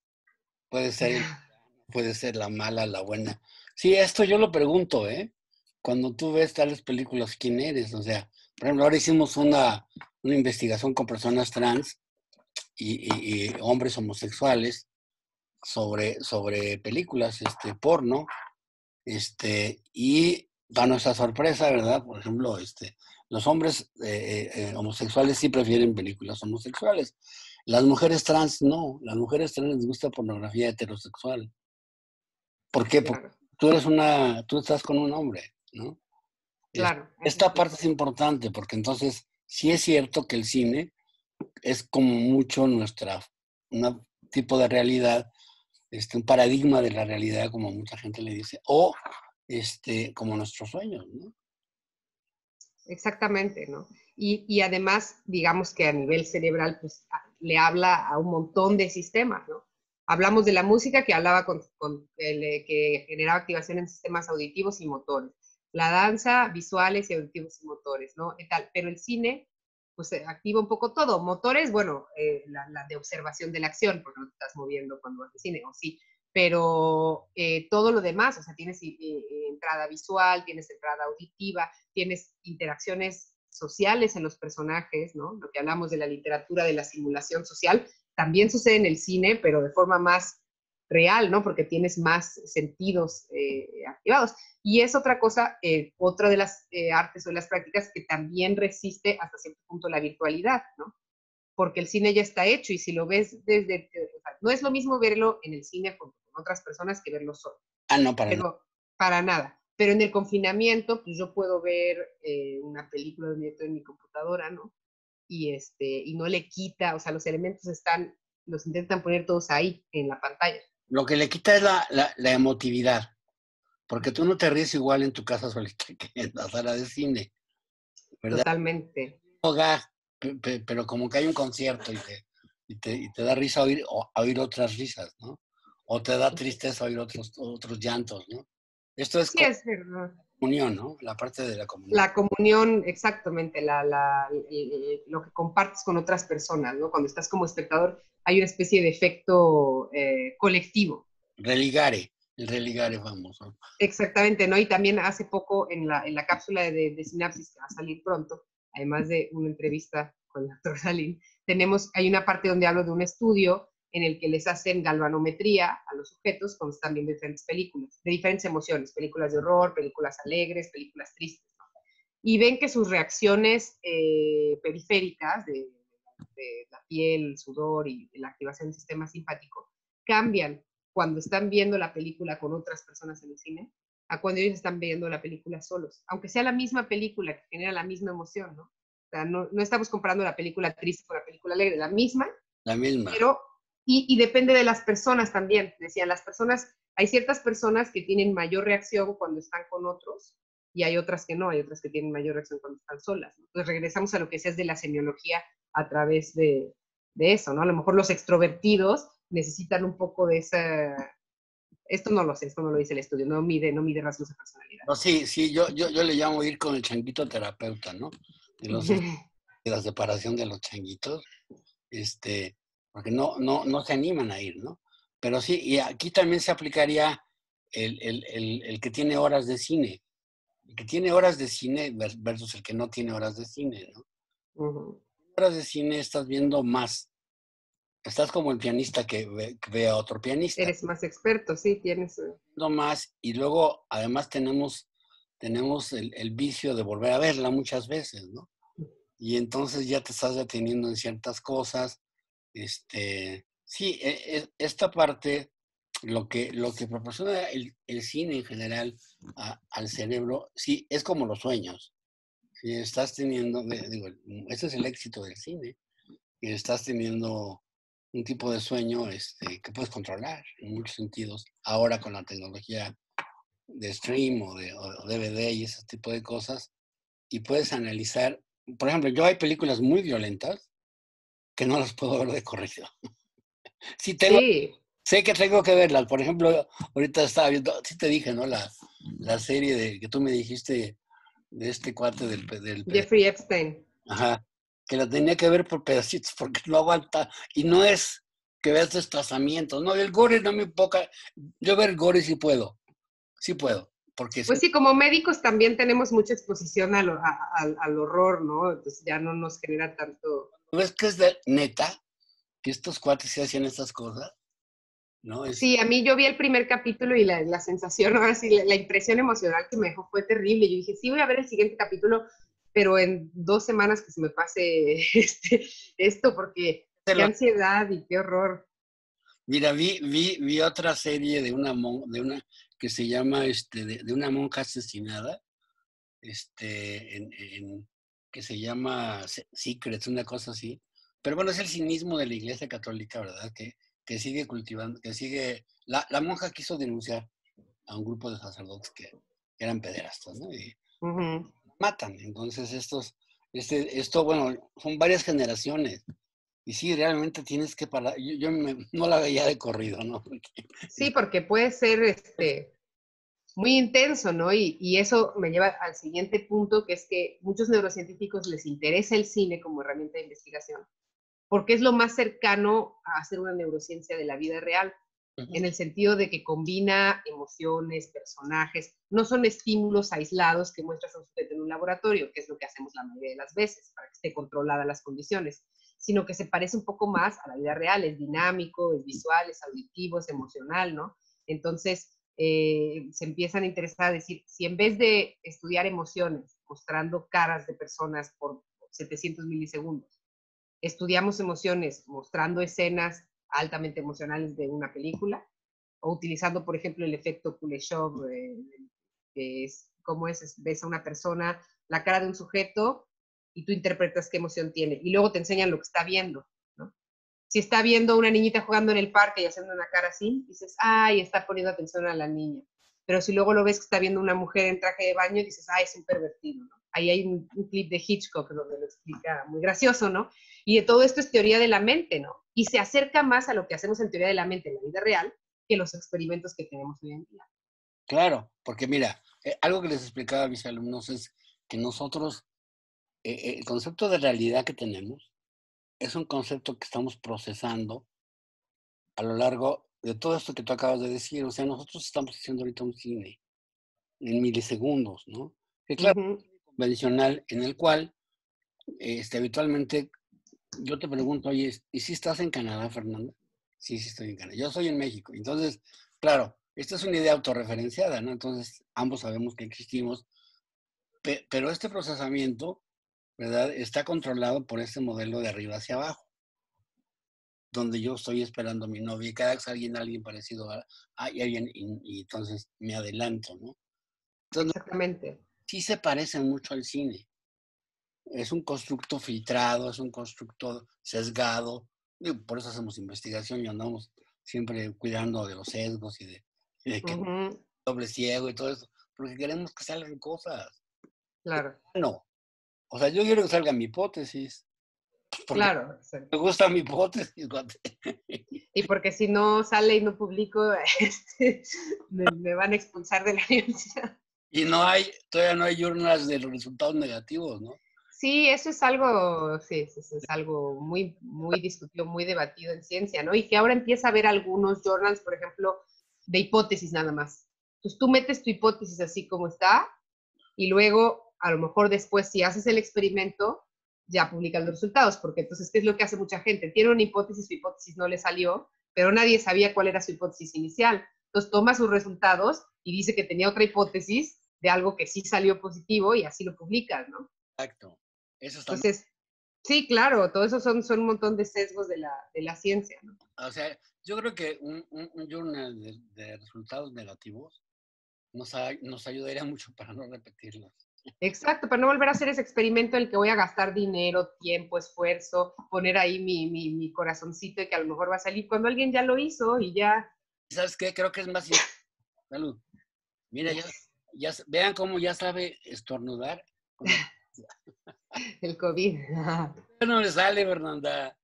Puede ser la mala, la buena. Sí, esto yo lo pregunto, ¿eh? Cuando tú ves tales películas, ¿quién eres? O sea, por ejemplo, ahora hicimos una investigación con personas trans y hombres homosexuales sobre películas porno, y para nuestra sorpresa, ¿verdad? Por ejemplo, los hombres homosexuales sí prefieren películas homosexuales. Las mujeres trans no. Las mujeres trans les gusta pornografía heterosexual. ¿Por qué? Porque tú estás con un hombre, ¿no? Claro. Esta parte es importante porque entonces sí es cierto que el cine es como mucho un tipo de realidad, un paradigma de la realidad, como mucha gente le dice, o como nuestros sueños, ¿no? Exactamente, ¿no? Y además, digamos que a nivel cerebral, pues le habla a un montón de sistemas, ¿no? Hablamos de la música que hablaba que generaba activación en sistemas auditivos y motores. La danza, visuales y auditivos y motores, ¿no? Y tal. Pero el cine, pues activa un poco todo. Motores, bueno, la de observación de la acción, porque no te estás moviendo cuando vas al cine, o sí, pero todo lo demás, o sea, tienes entrada visual, tienes entrada auditiva, tienes interacciones sociales en los personajes, ¿no? Lo que hablamos de la literatura de la simulación social, también sucede en el cine, pero de forma más real, ¿no? Porque tienes más sentidos activados. Y es otra cosa, otra de las artes o de las prácticas que también resiste hasta cierto punto la virtualidad, ¿no? Porque el cine ya está hecho y si lo ves desde, o sea, no es lo mismo verlo en el cine con otras personas que verlo solo. No, para nada. Para nada. Pero en el confinamiento, pues yo puedo ver una película directo en mi computadora, ¿no? Y no le quita, o sea, los elementos los intentan poner todos ahí, en la pantalla. Lo que le quita es la emotividad, porque tú no te ríes igual en tu casa solita que en la sala de cine, ¿verdad? Totalmente. Pero como que hay un concierto y te da risa oír otras risas, ¿no? O te da tristeza oír otros llantos, ¿no? Esto es Sí, es verdad. comunión, ¿no? La parte de la comunión. La comunión, exactamente, lo que compartes con otras personas, ¿no? Cuando estás como espectador, hay una especie de efecto colectivo. El religare famoso. Exactamente, ¿no? Y también hace poco en la cápsula de Sinapsis, que va a salir pronto, además de una entrevista con el doctor Salim, hay una parte donde hablo de un estudio en el que les hacen galvanometría a los sujetos cuando están viendo diferentes películas, de diferentes emociones, películas de horror, películas alegres, películas tristes, ¿no? Y ven que sus reacciones periféricas de la piel, el sudor y la activación del sistema simpático cambian cuando están viendo la película con otras personas en el cine a cuando ellos están viendo la película solos, aunque sea la misma película que genera la misma emoción, ¿no? O sea, no estamos comparando la película triste con la película alegre, la misma, pero, y depende de las personas también, decían, las personas, hay ciertas personas que tienen mayor reacción cuando están con otros, y hay otras que no, hay otras que tienen mayor reacción cuando están solas, ¿no? Entonces regresamos a lo que decías de la semiología a través de eso, ¿no? A lo mejor los extrovertidos necesitan un poco de esa... Esto no lo sé, esto no lo dice el estudio, no mide rasgos de personalidad. No, sí, yo le llamo ir con el changuito terapeuta, ¿no? De la separación de los changuitos, porque no se animan a ir, ¿no? Pero sí, y aquí también se aplicaría el que tiene horas de cine. El que tiene horas de cine versus el que no tiene horas de cine, ¿no? Horas de cine estás viendo más. Estás como el pianista que ve a otro pianista. Eres más experto, sí, tienes... Viendo más y luego además tenemos el vicio de volver a verla muchas veces, ¿no? Y entonces ya te estás deteniendo en ciertas cosas. Sí, esta parte, lo que proporciona el cine en general al cerebro, sí, es como los sueños. Si estás teniendo, digo, ese es el éxito del cine, que estás teniendo un tipo de sueño que puedes controlar en muchos sentidos. Ahora con la tecnología de stream o DVD y ese tipo de cosas, y puedes analizar. Por ejemplo, yo hay películas muy violentas que no las puedo ver de corrido. Sí, sé que tengo que verlas. Por ejemplo, ahorita estaba viendo, sí te dije, ¿no? La serie que tú me dijiste de este cuate del Jeffrey Epstein. Ajá, que la tenía que ver por pedacitos porque no aguanta. Y no es que veas desplazamientos. No, el gore no me poca. Yo ver el gore sí puedo. Sí puedo. Porque Pues sí, como médicos también tenemos mucha exposición al horror, ¿no? Entonces ya no nos genera tanto... ¿ves que es de neta que estos cuates se hacían estas cosas? ¿No? Sí, a mí yo vi el primer capítulo y la sensación, ahora sí, la impresión emocional que me dejó fue terrible. Yo dije, sí, voy a ver el siguiente capítulo, pero en 2 semanas que se me pase esto, porque qué ansiedad y qué horror. Mira, vi otra serie de una que se llama de una monja asesinada, que se llama Secrets, una cosa así. Pero bueno, es el cinismo de la Iglesia Católica, ¿verdad? Que sigue cultivando, la monja quiso denunciar a un grupo de sacerdotes que eran pederastas, ¿no? Y matan. Entonces esto, bueno, son varias generaciones. Y sí, realmente tienes que parar. Yo no la veía de corrido, ¿no? Sí, porque puede ser muy intenso, ¿no? Y eso me lleva al siguiente punto, que es que muchos neurocientíficos les interesa el cine como herramienta de investigación, porque es lo más cercano a hacer una neurociencia de la vida real, en el sentido de que combina emociones, personajes, no son estímulos aislados que muestras a un sujeto en un laboratorio, que es lo que hacemos la mayoría de las veces, para que esté controlada las condiciones, sino que se parece un poco más a la vida real, es dinámico, es visual, es auditivo, es emocional, ¿no? Entonces, se empiezan a interesar a decir, si en vez de estudiar emociones, mostrando caras de personas por 700 milisegundos, estudiamos emociones mostrando escenas altamente emocionales de una película, o utilizando, por ejemplo, el efecto Kuleshov, que es cómo ves a una persona, la cara de un sujeto, y tú interpretas qué emoción tiene, y luego te enseñan lo que está viendo, ¿no? Si está viendo a una niñita jugando en el parque y haciendo una cara así, dices, ay, está poniendo atención a la niña. Pero si luego lo ves que está viendo una mujer en traje de baño, dices, ay, es un pervertido, ¿no? Ahí hay un clip de Hitchcock donde lo explica, muy gracioso, ¿no? Y de todo esto es teoría de la mente, ¿no? Y se acerca más a lo que hacemos en teoría de la mente en la vida real que los experimentos que tenemos hoy en día. Claro, porque mira, algo que les explicaba a mis alumnos es que nosotros, el concepto de realidad que tenemos es un concepto que estamos procesando a lo largo de todo esto que tú acabas de decir. O sea, nosotros estamos haciendo ahorita un cine en milisegundos, ¿no? Que claro, convencional, en el cual habitualmente yo te pregunto, oye, ¿y si estás en Canadá, Fernanda? Sí, sí estoy en Canadá. Yo soy en México. Entonces, claro, esta es una idea autorreferenciada, ¿no? Entonces, ambos sabemos que existimos, pero este procesamiento, ¿verdad? Está controlado por este modelo de arriba hacia abajo. donde yo estoy esperando a mi novia y cada vez alguien parecido hay alguien y entonces me adelanto, ¿no? Entonces, Exactamente. sí se parecen mucho al cine. Es un constructo filtrado, es un constructo sesgado. Digo, por eso hacemos investigación y andamos siempre cuidando de los sesgos y de que Ujú, doble ciego y todo eso, porque queremos que salgan cosas. claro, No, o sea, yo quiero que salga mi hipótesis, porque claro. me gusta mi hipótesis. Y porque si no sale y no publico, me van a expulsar de la universidad. Y todavía no hay journals de los resultados negativos, ¿no? Sí, eso es algo, sí, eso es algo muy, muy discutido, muy debatido en ciencia, ¿no? Y que ahora empieza a haber algunos journals, por ejemplo, de hipótesis nada más. Entonces tú metes tu hipótesis así como está y luego, a lo mejor después, si haces el experimento, ya publicas los resultados, porque entonces, ¿qué es lo que hace mucha gente? Tiene una hipótesis, su hipótesis no le salió, pero nadie sabía cuál era su hipótesis inicial. Entonces toma sus resultados y dice que tenía otra hipótesis de algo que sí salió positivo y así lo publicas, ¿no? Exacto. Eso está mal. Entonces, sí, claro, todo eso son un montón de sesgos de la ciencia, ¿no? O sea, yo creo que un journal de resultados negativos nos ayudaría mucho para no repetirlos. Exacto, para no volver a hacer ese experimento en el que voy a gastar dinero, tiempo, esfuerzo, poner ahí mi corazoncito y que a lo mejor va a salir cuando alguien ya lo hizo y ya. ¿Sabes qué? Creo que es más salud. Mira, vean cómo ya sabe estornudar. El COVID. No le sale, Fernanda.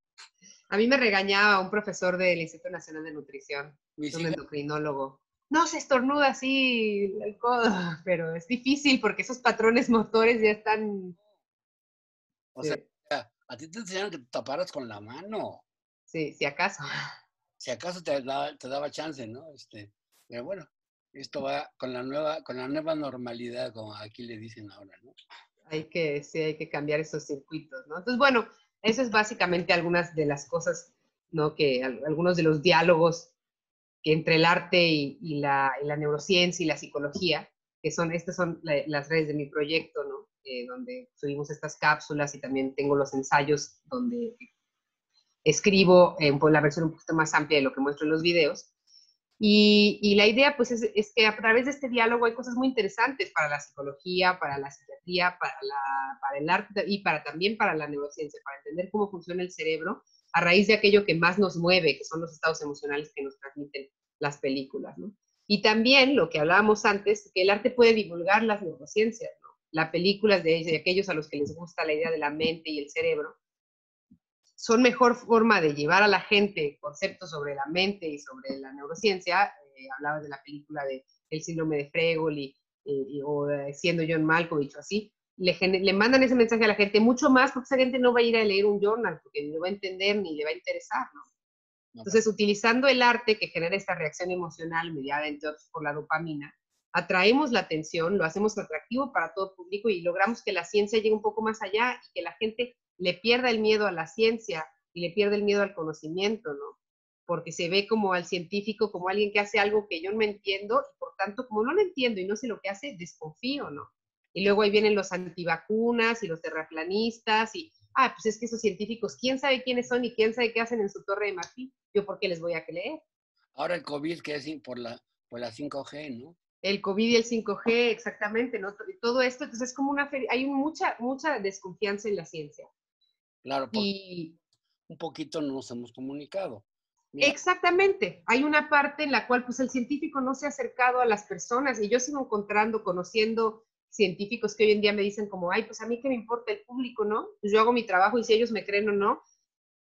A mí me regañaba un profesor del Instituto Nacional de Nutrición, Mis un hijas, endocrinólogo. No se estornuda así el codo, pero es difícil porque esos patrones motores ya están. o sea, Sí, a ti te enseñaron que te taparas con la mano. sí, si acaso. Si acaso te daba chance, ¿no? Pero bueno, esto va con la nueva normalidad, como aquí le dicen ahora, ¿no? Sí, hay que cambiar esos circuitos, ¿no? Entonces, bueno, eso es básicamente algunas de las cosas, ¿no? Algunos de los diálogos que entre el arte y la neurociencia y la psicología, estas son las redes de mi proyecto, ¿no? Donde subimos estas cápsulas y también tengo los ensayos donde escribo la versión un poquito más amplia de lo que muestro en los videos. Y la idea, pues, es que a través de este diálogo hay cosas muy interesantes para la psicología, para la psiquiatría, para el arte y también para la neurociencia, para entender cómo funciona el cerebro a raíz de aquello que más nos mueve, que son los estados emocionales que nos transmiten las películas, ¿no? Y también lo que hablábamos antes, que el arte puede divulgar las neurociencias, ¿no? Las películas de aquellos a los que les gusta la idea de la mente y el cerebro, son mejor forma de llevar a la gente conceptos sobre la mente y sobre la neurociencia. Hablabas de la película de El síndrome de Fregol o Siendo John Malkovich o así. Le mandan ese mensaje a la gente mucho más porque esa gente no va a ir a leer un journal porque ni lo va a entender ni le va a interesar, ¿no? Entonces, utilizando el arte que genera esta reacción emocional mediada entonces por la dopamina, atraemos la atención, lo hacemos atractivo para todo el público y logramos que la ciencia llegue un poco más allá y que la gente le pierda el miedo a la ciencia y le pierda el miedo al conocimiento, ¿no? Porque se ve como al científico como alguien que hace algo que yo no entiendo y por tanto, como no lo entiendo y no sé lo que hace, desconfío, ¿no? Y luego ahí vienen los antivacunas y los terraplanistas y, pues es que esos científicos, ¿quién sabe quiénes son y quién sabe qué hacen en su torre de marfil? ¿Yo por qué les voy a creer? Ahora el COVID, que es por la 5G, ¿no? El COVID y el 5G, exactamente, ¿no? Todo esto, entonces es como hay mucha desconfianza en la ciencia. Claro, porque Y un poquito no nos hemos comunicado. Mira, exactamente, hay una parte en la cual pues el científico no se ha acercado a las personas y yo sigo encontrando, conociendo científicos que hoy en día me dicen como, ay, pues a mí qué me importa el público, ¿no? Pues yo hago mi trabajo y si ellos me creen o no.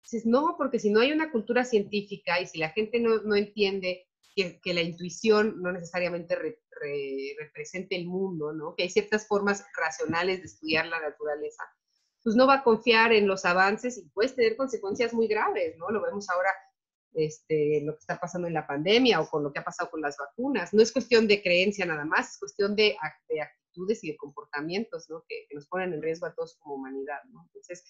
Dices, no, porque si no hay una cultura científica y si la gente no entiende que la intuición no necesariamente represente el mundo, ¿no? Que hay ciertas formas racionales de estudiar la naturaleza, pues no va a confiar en los avances y puedes tener consecuencias muy graves, ¿no? Lo vemos ahora, lo que está pasando en la pandemia o con lo que ha pasado con las vacunas. No es cuestión de creencia nada más, es cuestión de actitudes y de comportamientos, ¿no? Que nos ponen en riesgo a todos como humanidad, ¿no? Entonces,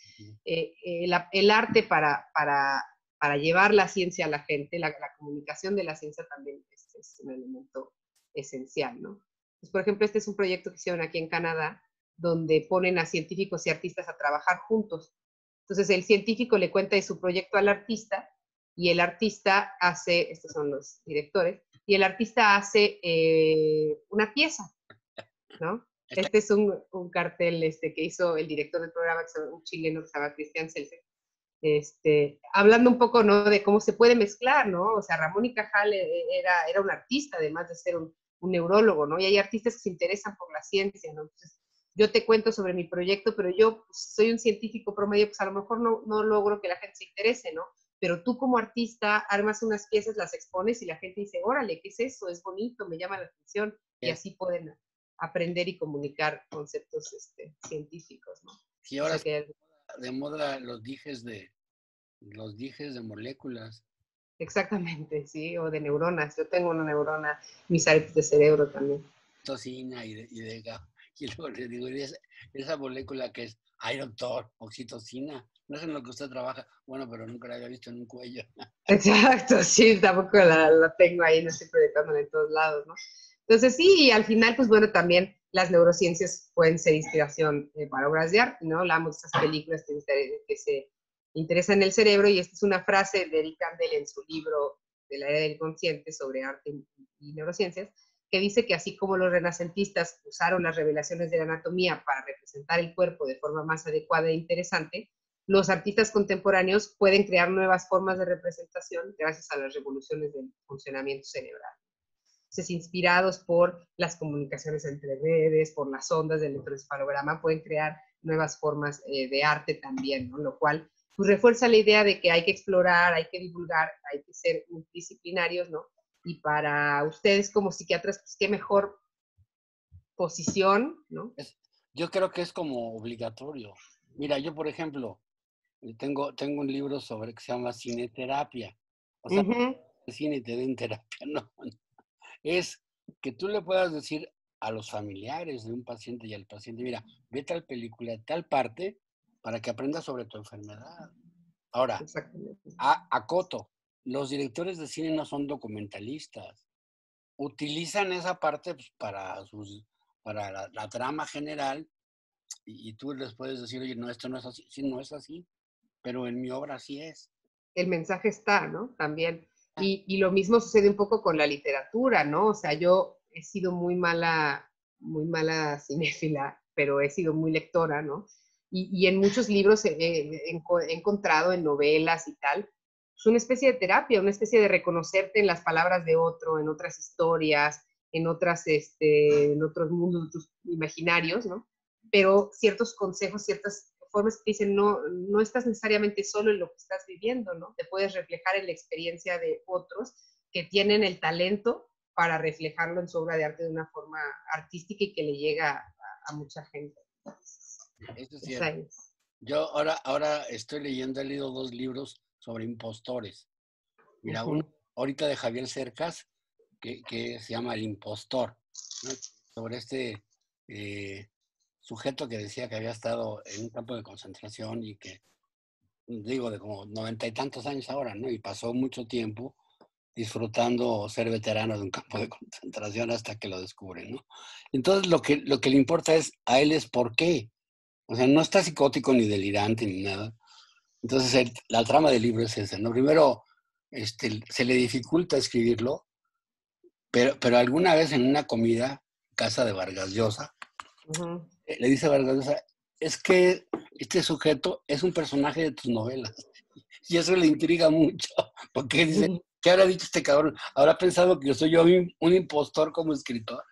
el arte para llevar la ciencia a la gente, la comunicación de la ciencia también es un elemento esencial, ¿no? Pues, por ejemplo, este es un proyecto que hicieron aquí en Canadá, donde ponen a científicos y artistas a trabajar juntos. Entonces, el científico le cuenta de su proyecto al artista y el artista hace, estos son los directores, y el artista hace una pieza, ¿no? Este es un cartel que hizo el director del programa, que es un chileno que se llama Cristian Celce, hablando un poco, ¿no?, de cómo se puede mezclar, ¿no? O sea, Ramón y Cajal era un artista, además de ser un neurólogo, ¿no? Y hay artistas que se interesan por la ciencia, ¿no? Entonces, yo te cuento sobre mi proyecto, pero yo pues, soy un científico promedio, pues a lo mejor no logro que la gente se interese, ¿no? Pero tú como artista armas unas piezas, las expones y la gente dice, órale, ¿qué es eso? Es bonito, me llama la atención, y así pueden aprender y comunicar conceptos científicos, ¿no? Y ahora de moda los dijes de moléculas. Exactamente, sí, o de neuronas. Yo tengo una neurona, mis áreas de cerebro también. Oxitocina y luego le digo, esa molécula que es, ay doctor, oxitocina, no es en lo que usted trabaja. Bueno, pero nunca la había visto en un cuello. Exacto, sí, tampoco la tengo ahí, no estoy proyectándola en todos lados, ¿no? Entonces sí, y al final, pues bueno, también las neurociencias pueden ser inspiración para obras de arte, ¿no? Hablamos de esas películas que se interesan en el cerebro, y esta es una frase de Eric Kandel en su libro de la era del consciente sobre arte y neurociencias, que dice que así como los renacentistas usaron las revelaciones de la anatomía para representar el cuerpo de forma más adecuada e interesante, los artistas contemporáneos pueden crear nuevas formas de representación gracias a las revoluciones del funcionamiento cerebral. Entonces, inspirados por las comunicaciones entre redes, por las ondas del electroencefalograma, pueden crear nuevas formas de arte también, ¿no? Lo cual pues, refuerza la idea de que hay que explorar, hay que divulgar, hay que ser multidisciplinarios, ¿no? Y para ustedes como psiquiatras, pues qué mejor posición, ¿no? Yo creo que es como obligatorio. Mira, yo por ejemplo, tengo un libro sobre que se llama cineterapia. O sea, el cine te den terapia, no. Es que tú le puedas decir a los familiares de un paciente y al paciente, mira, ve tal película, tal parte, para que aprendas sobre tu enfermedad. Ahora, acoto, los directores de cine no son documentalistas. Utilizan esa parte pues, para la trama general y tú les puedes decir, oye, no, esto no es así. Sí, no es así, pero en mi obra sí es. El mensaje está, ¿no? También. Y lo mismo sucede un poco con la literatura, ¿no? O sea, yo he sido muy mala cinéfila, pero he sido muy lectora, ¿no? Y en muchos libros he encontrado en novelas y tal, es una especie de terapia, una especie de reconocerte en las palabras de otro, en otras historias, en otros mundos, otros imaginarios, ¿no? Pero ciertos consejos, ciertas formas que dicen, no estás necesariamente solo en lo que estás viviendo, ¿no? Te puedes reflejar en la experiencia de otros que tienen el talento para reflejarlo en su obra de arte de una forma artística y que le llega a mucha gente. Eso es cierto. Yo ahora he leído 2 libros sobre impostores. Mira, uno ahorita de Javier Cercas, que se llama El impostor, ¿no? Sobre este sujeto que decía que había estado en un campo de concentración y que, digo, de como 90 y tantos años ahora, ¿no? Y pasó mucho tiempo disfrutando ser veterano de un campo de concentración hasta que lo descubren, ¿no? Entonces lo que le importa a él es por qué. O sea, no está psicótico ni delirante ni nada. Entonces la trama del libro es esa, ¿no? Primero, se le dificulta escribirlo, pero alguna vez en una comida, casa de Vargas Llosa, le dice a Vargas Llosa, es que este sujeto es un personaje de tus novelas. Y eso le intriga mucho, porque dice, ¿qué habrá dicho este cabrón? ¿Habrá pensado que yo soy un impostor como escritor?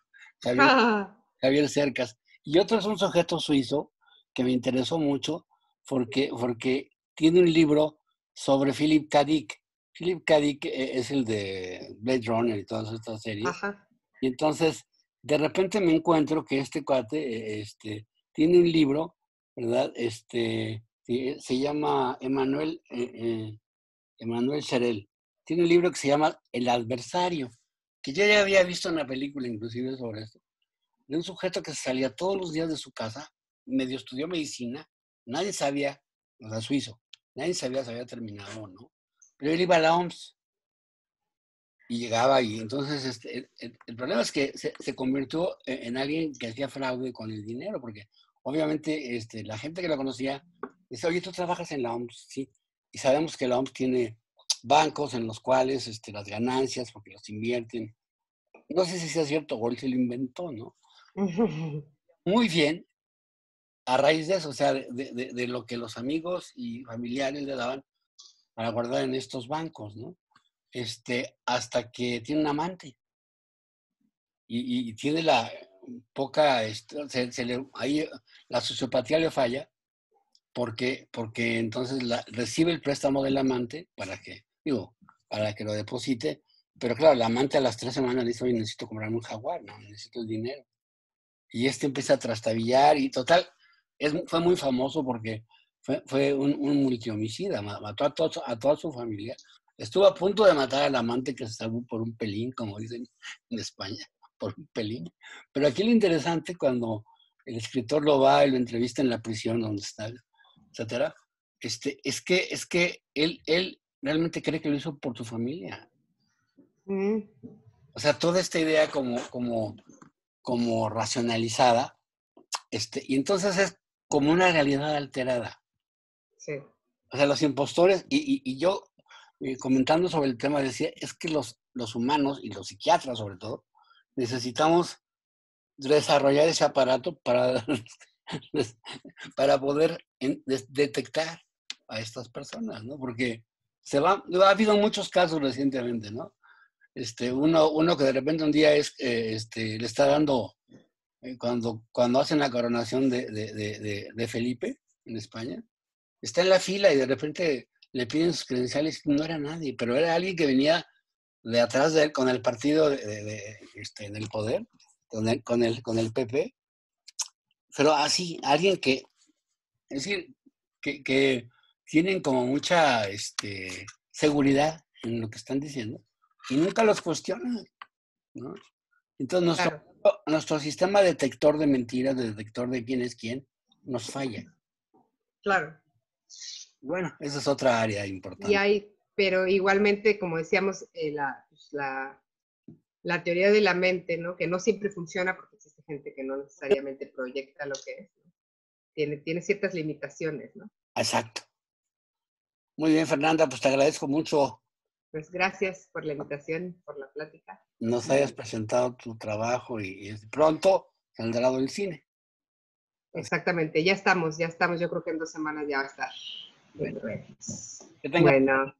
Javier Cercas. Y otro es un sujeto suizo que me interesó mucho porque tiene un libro sobre Philip K. Dick. Philip K. Dick es el de Blade Runner y todas estas series. Y entonces, de repente me encuentro que este cuate tiene un libro, ¿verdad? Se llama Emmanuel Cherel. Tiene un libro que se llama El adversario, que yo ya había visto una película inclusive sobre esto, de un sujeto que salía todos los días de su casa, medio estudió medicina, nadie sabía, o sea, suizo, nadie sabía si había terminado o no, pero él iba a la OMS y llegaba y entonces el problema es que se convirtió en alguien que hacía fraude con el dinero, porque obviamente la gente que lo conocía dice, oye, tú trabajas en la OMS, sí, y sabemos que la OMS tiene bancos en los cuales las ganancias, porque los invierten, no sé si sea cierto o él se lo inventó, ¿no? Muy bien, a raíz de eso, o sea, de lo que los amigos y familiares le daban para guardar en estos bancos, ¿no? Hasta que tiene un amante y tiene la poca, ahí la sociopatía le falla porque entonces recibe el préstamo del amante para que lo deposite, pero claro, el amante a las 3 semanas dice, oye, necesito comprarme un Jaguar, no, necesito el dinero. Y empieza a trastabillar y total, fue muy famoso porque fue un multihomicida, mató a toda su familia. Estuvo a punto de matar al amante que se salvó por un pelín, como dicen en España, por un pelín. Pero aquí lo interesante cuando el escritor lo va y lo entrevista en la prisión donde está, etcétera, es que él realmente cree que lo hizo por su familia. O sea, toda esta idea como racionalizada, y entonces es como una realidad alterada. Sí. O sea, los impostores, y yo comentando sobre el tema decía, es que los humanos y los psiquiatras sobre todo, necesitamos desarrollar ese aparato para poder detectar a estas personas, ¿no? Porque ha habido muchos casos recientemente, ¿no? Uno que de repente un día le está dando, cuando hacen la coronación de Felipe en España, está en la fila y de repente le piden sus credenciales y no era nadie, pero era alguien que venía de atrás de él con el partido en el poder, con el PP, pero así, alguien que, es decir, que tienen como mucha seguridad en lo que están diciendo y nunca los cuestionan, ¿no? Entonces Claro. nuestro sistema detector de mentiras, de detector de quién es quién, nos falla. Claro. Bueno, esa es otra área importante. Pero igualmente, como decíamos, la teoría de la mente, ¿no? Que no siempre funciona porque existe gente que no necesariamente proyecta lo que es, ¿no? Tiene ciertas limitaciones, ¿no? Exacto. Muy bien, Fernanda, pues te agradezco mucho. Pues gracias por la invitación, por la plática. Nos hayas presentado tu trabajo y pronto saldrá del cine. Exactamente, ya estamos, yo creo que en 2 semanas ya va a estar. Bueno, que tengas Bueno,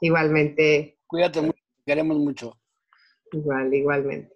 igualmente. cuídate mucho, te queremos mucho. Igualmente.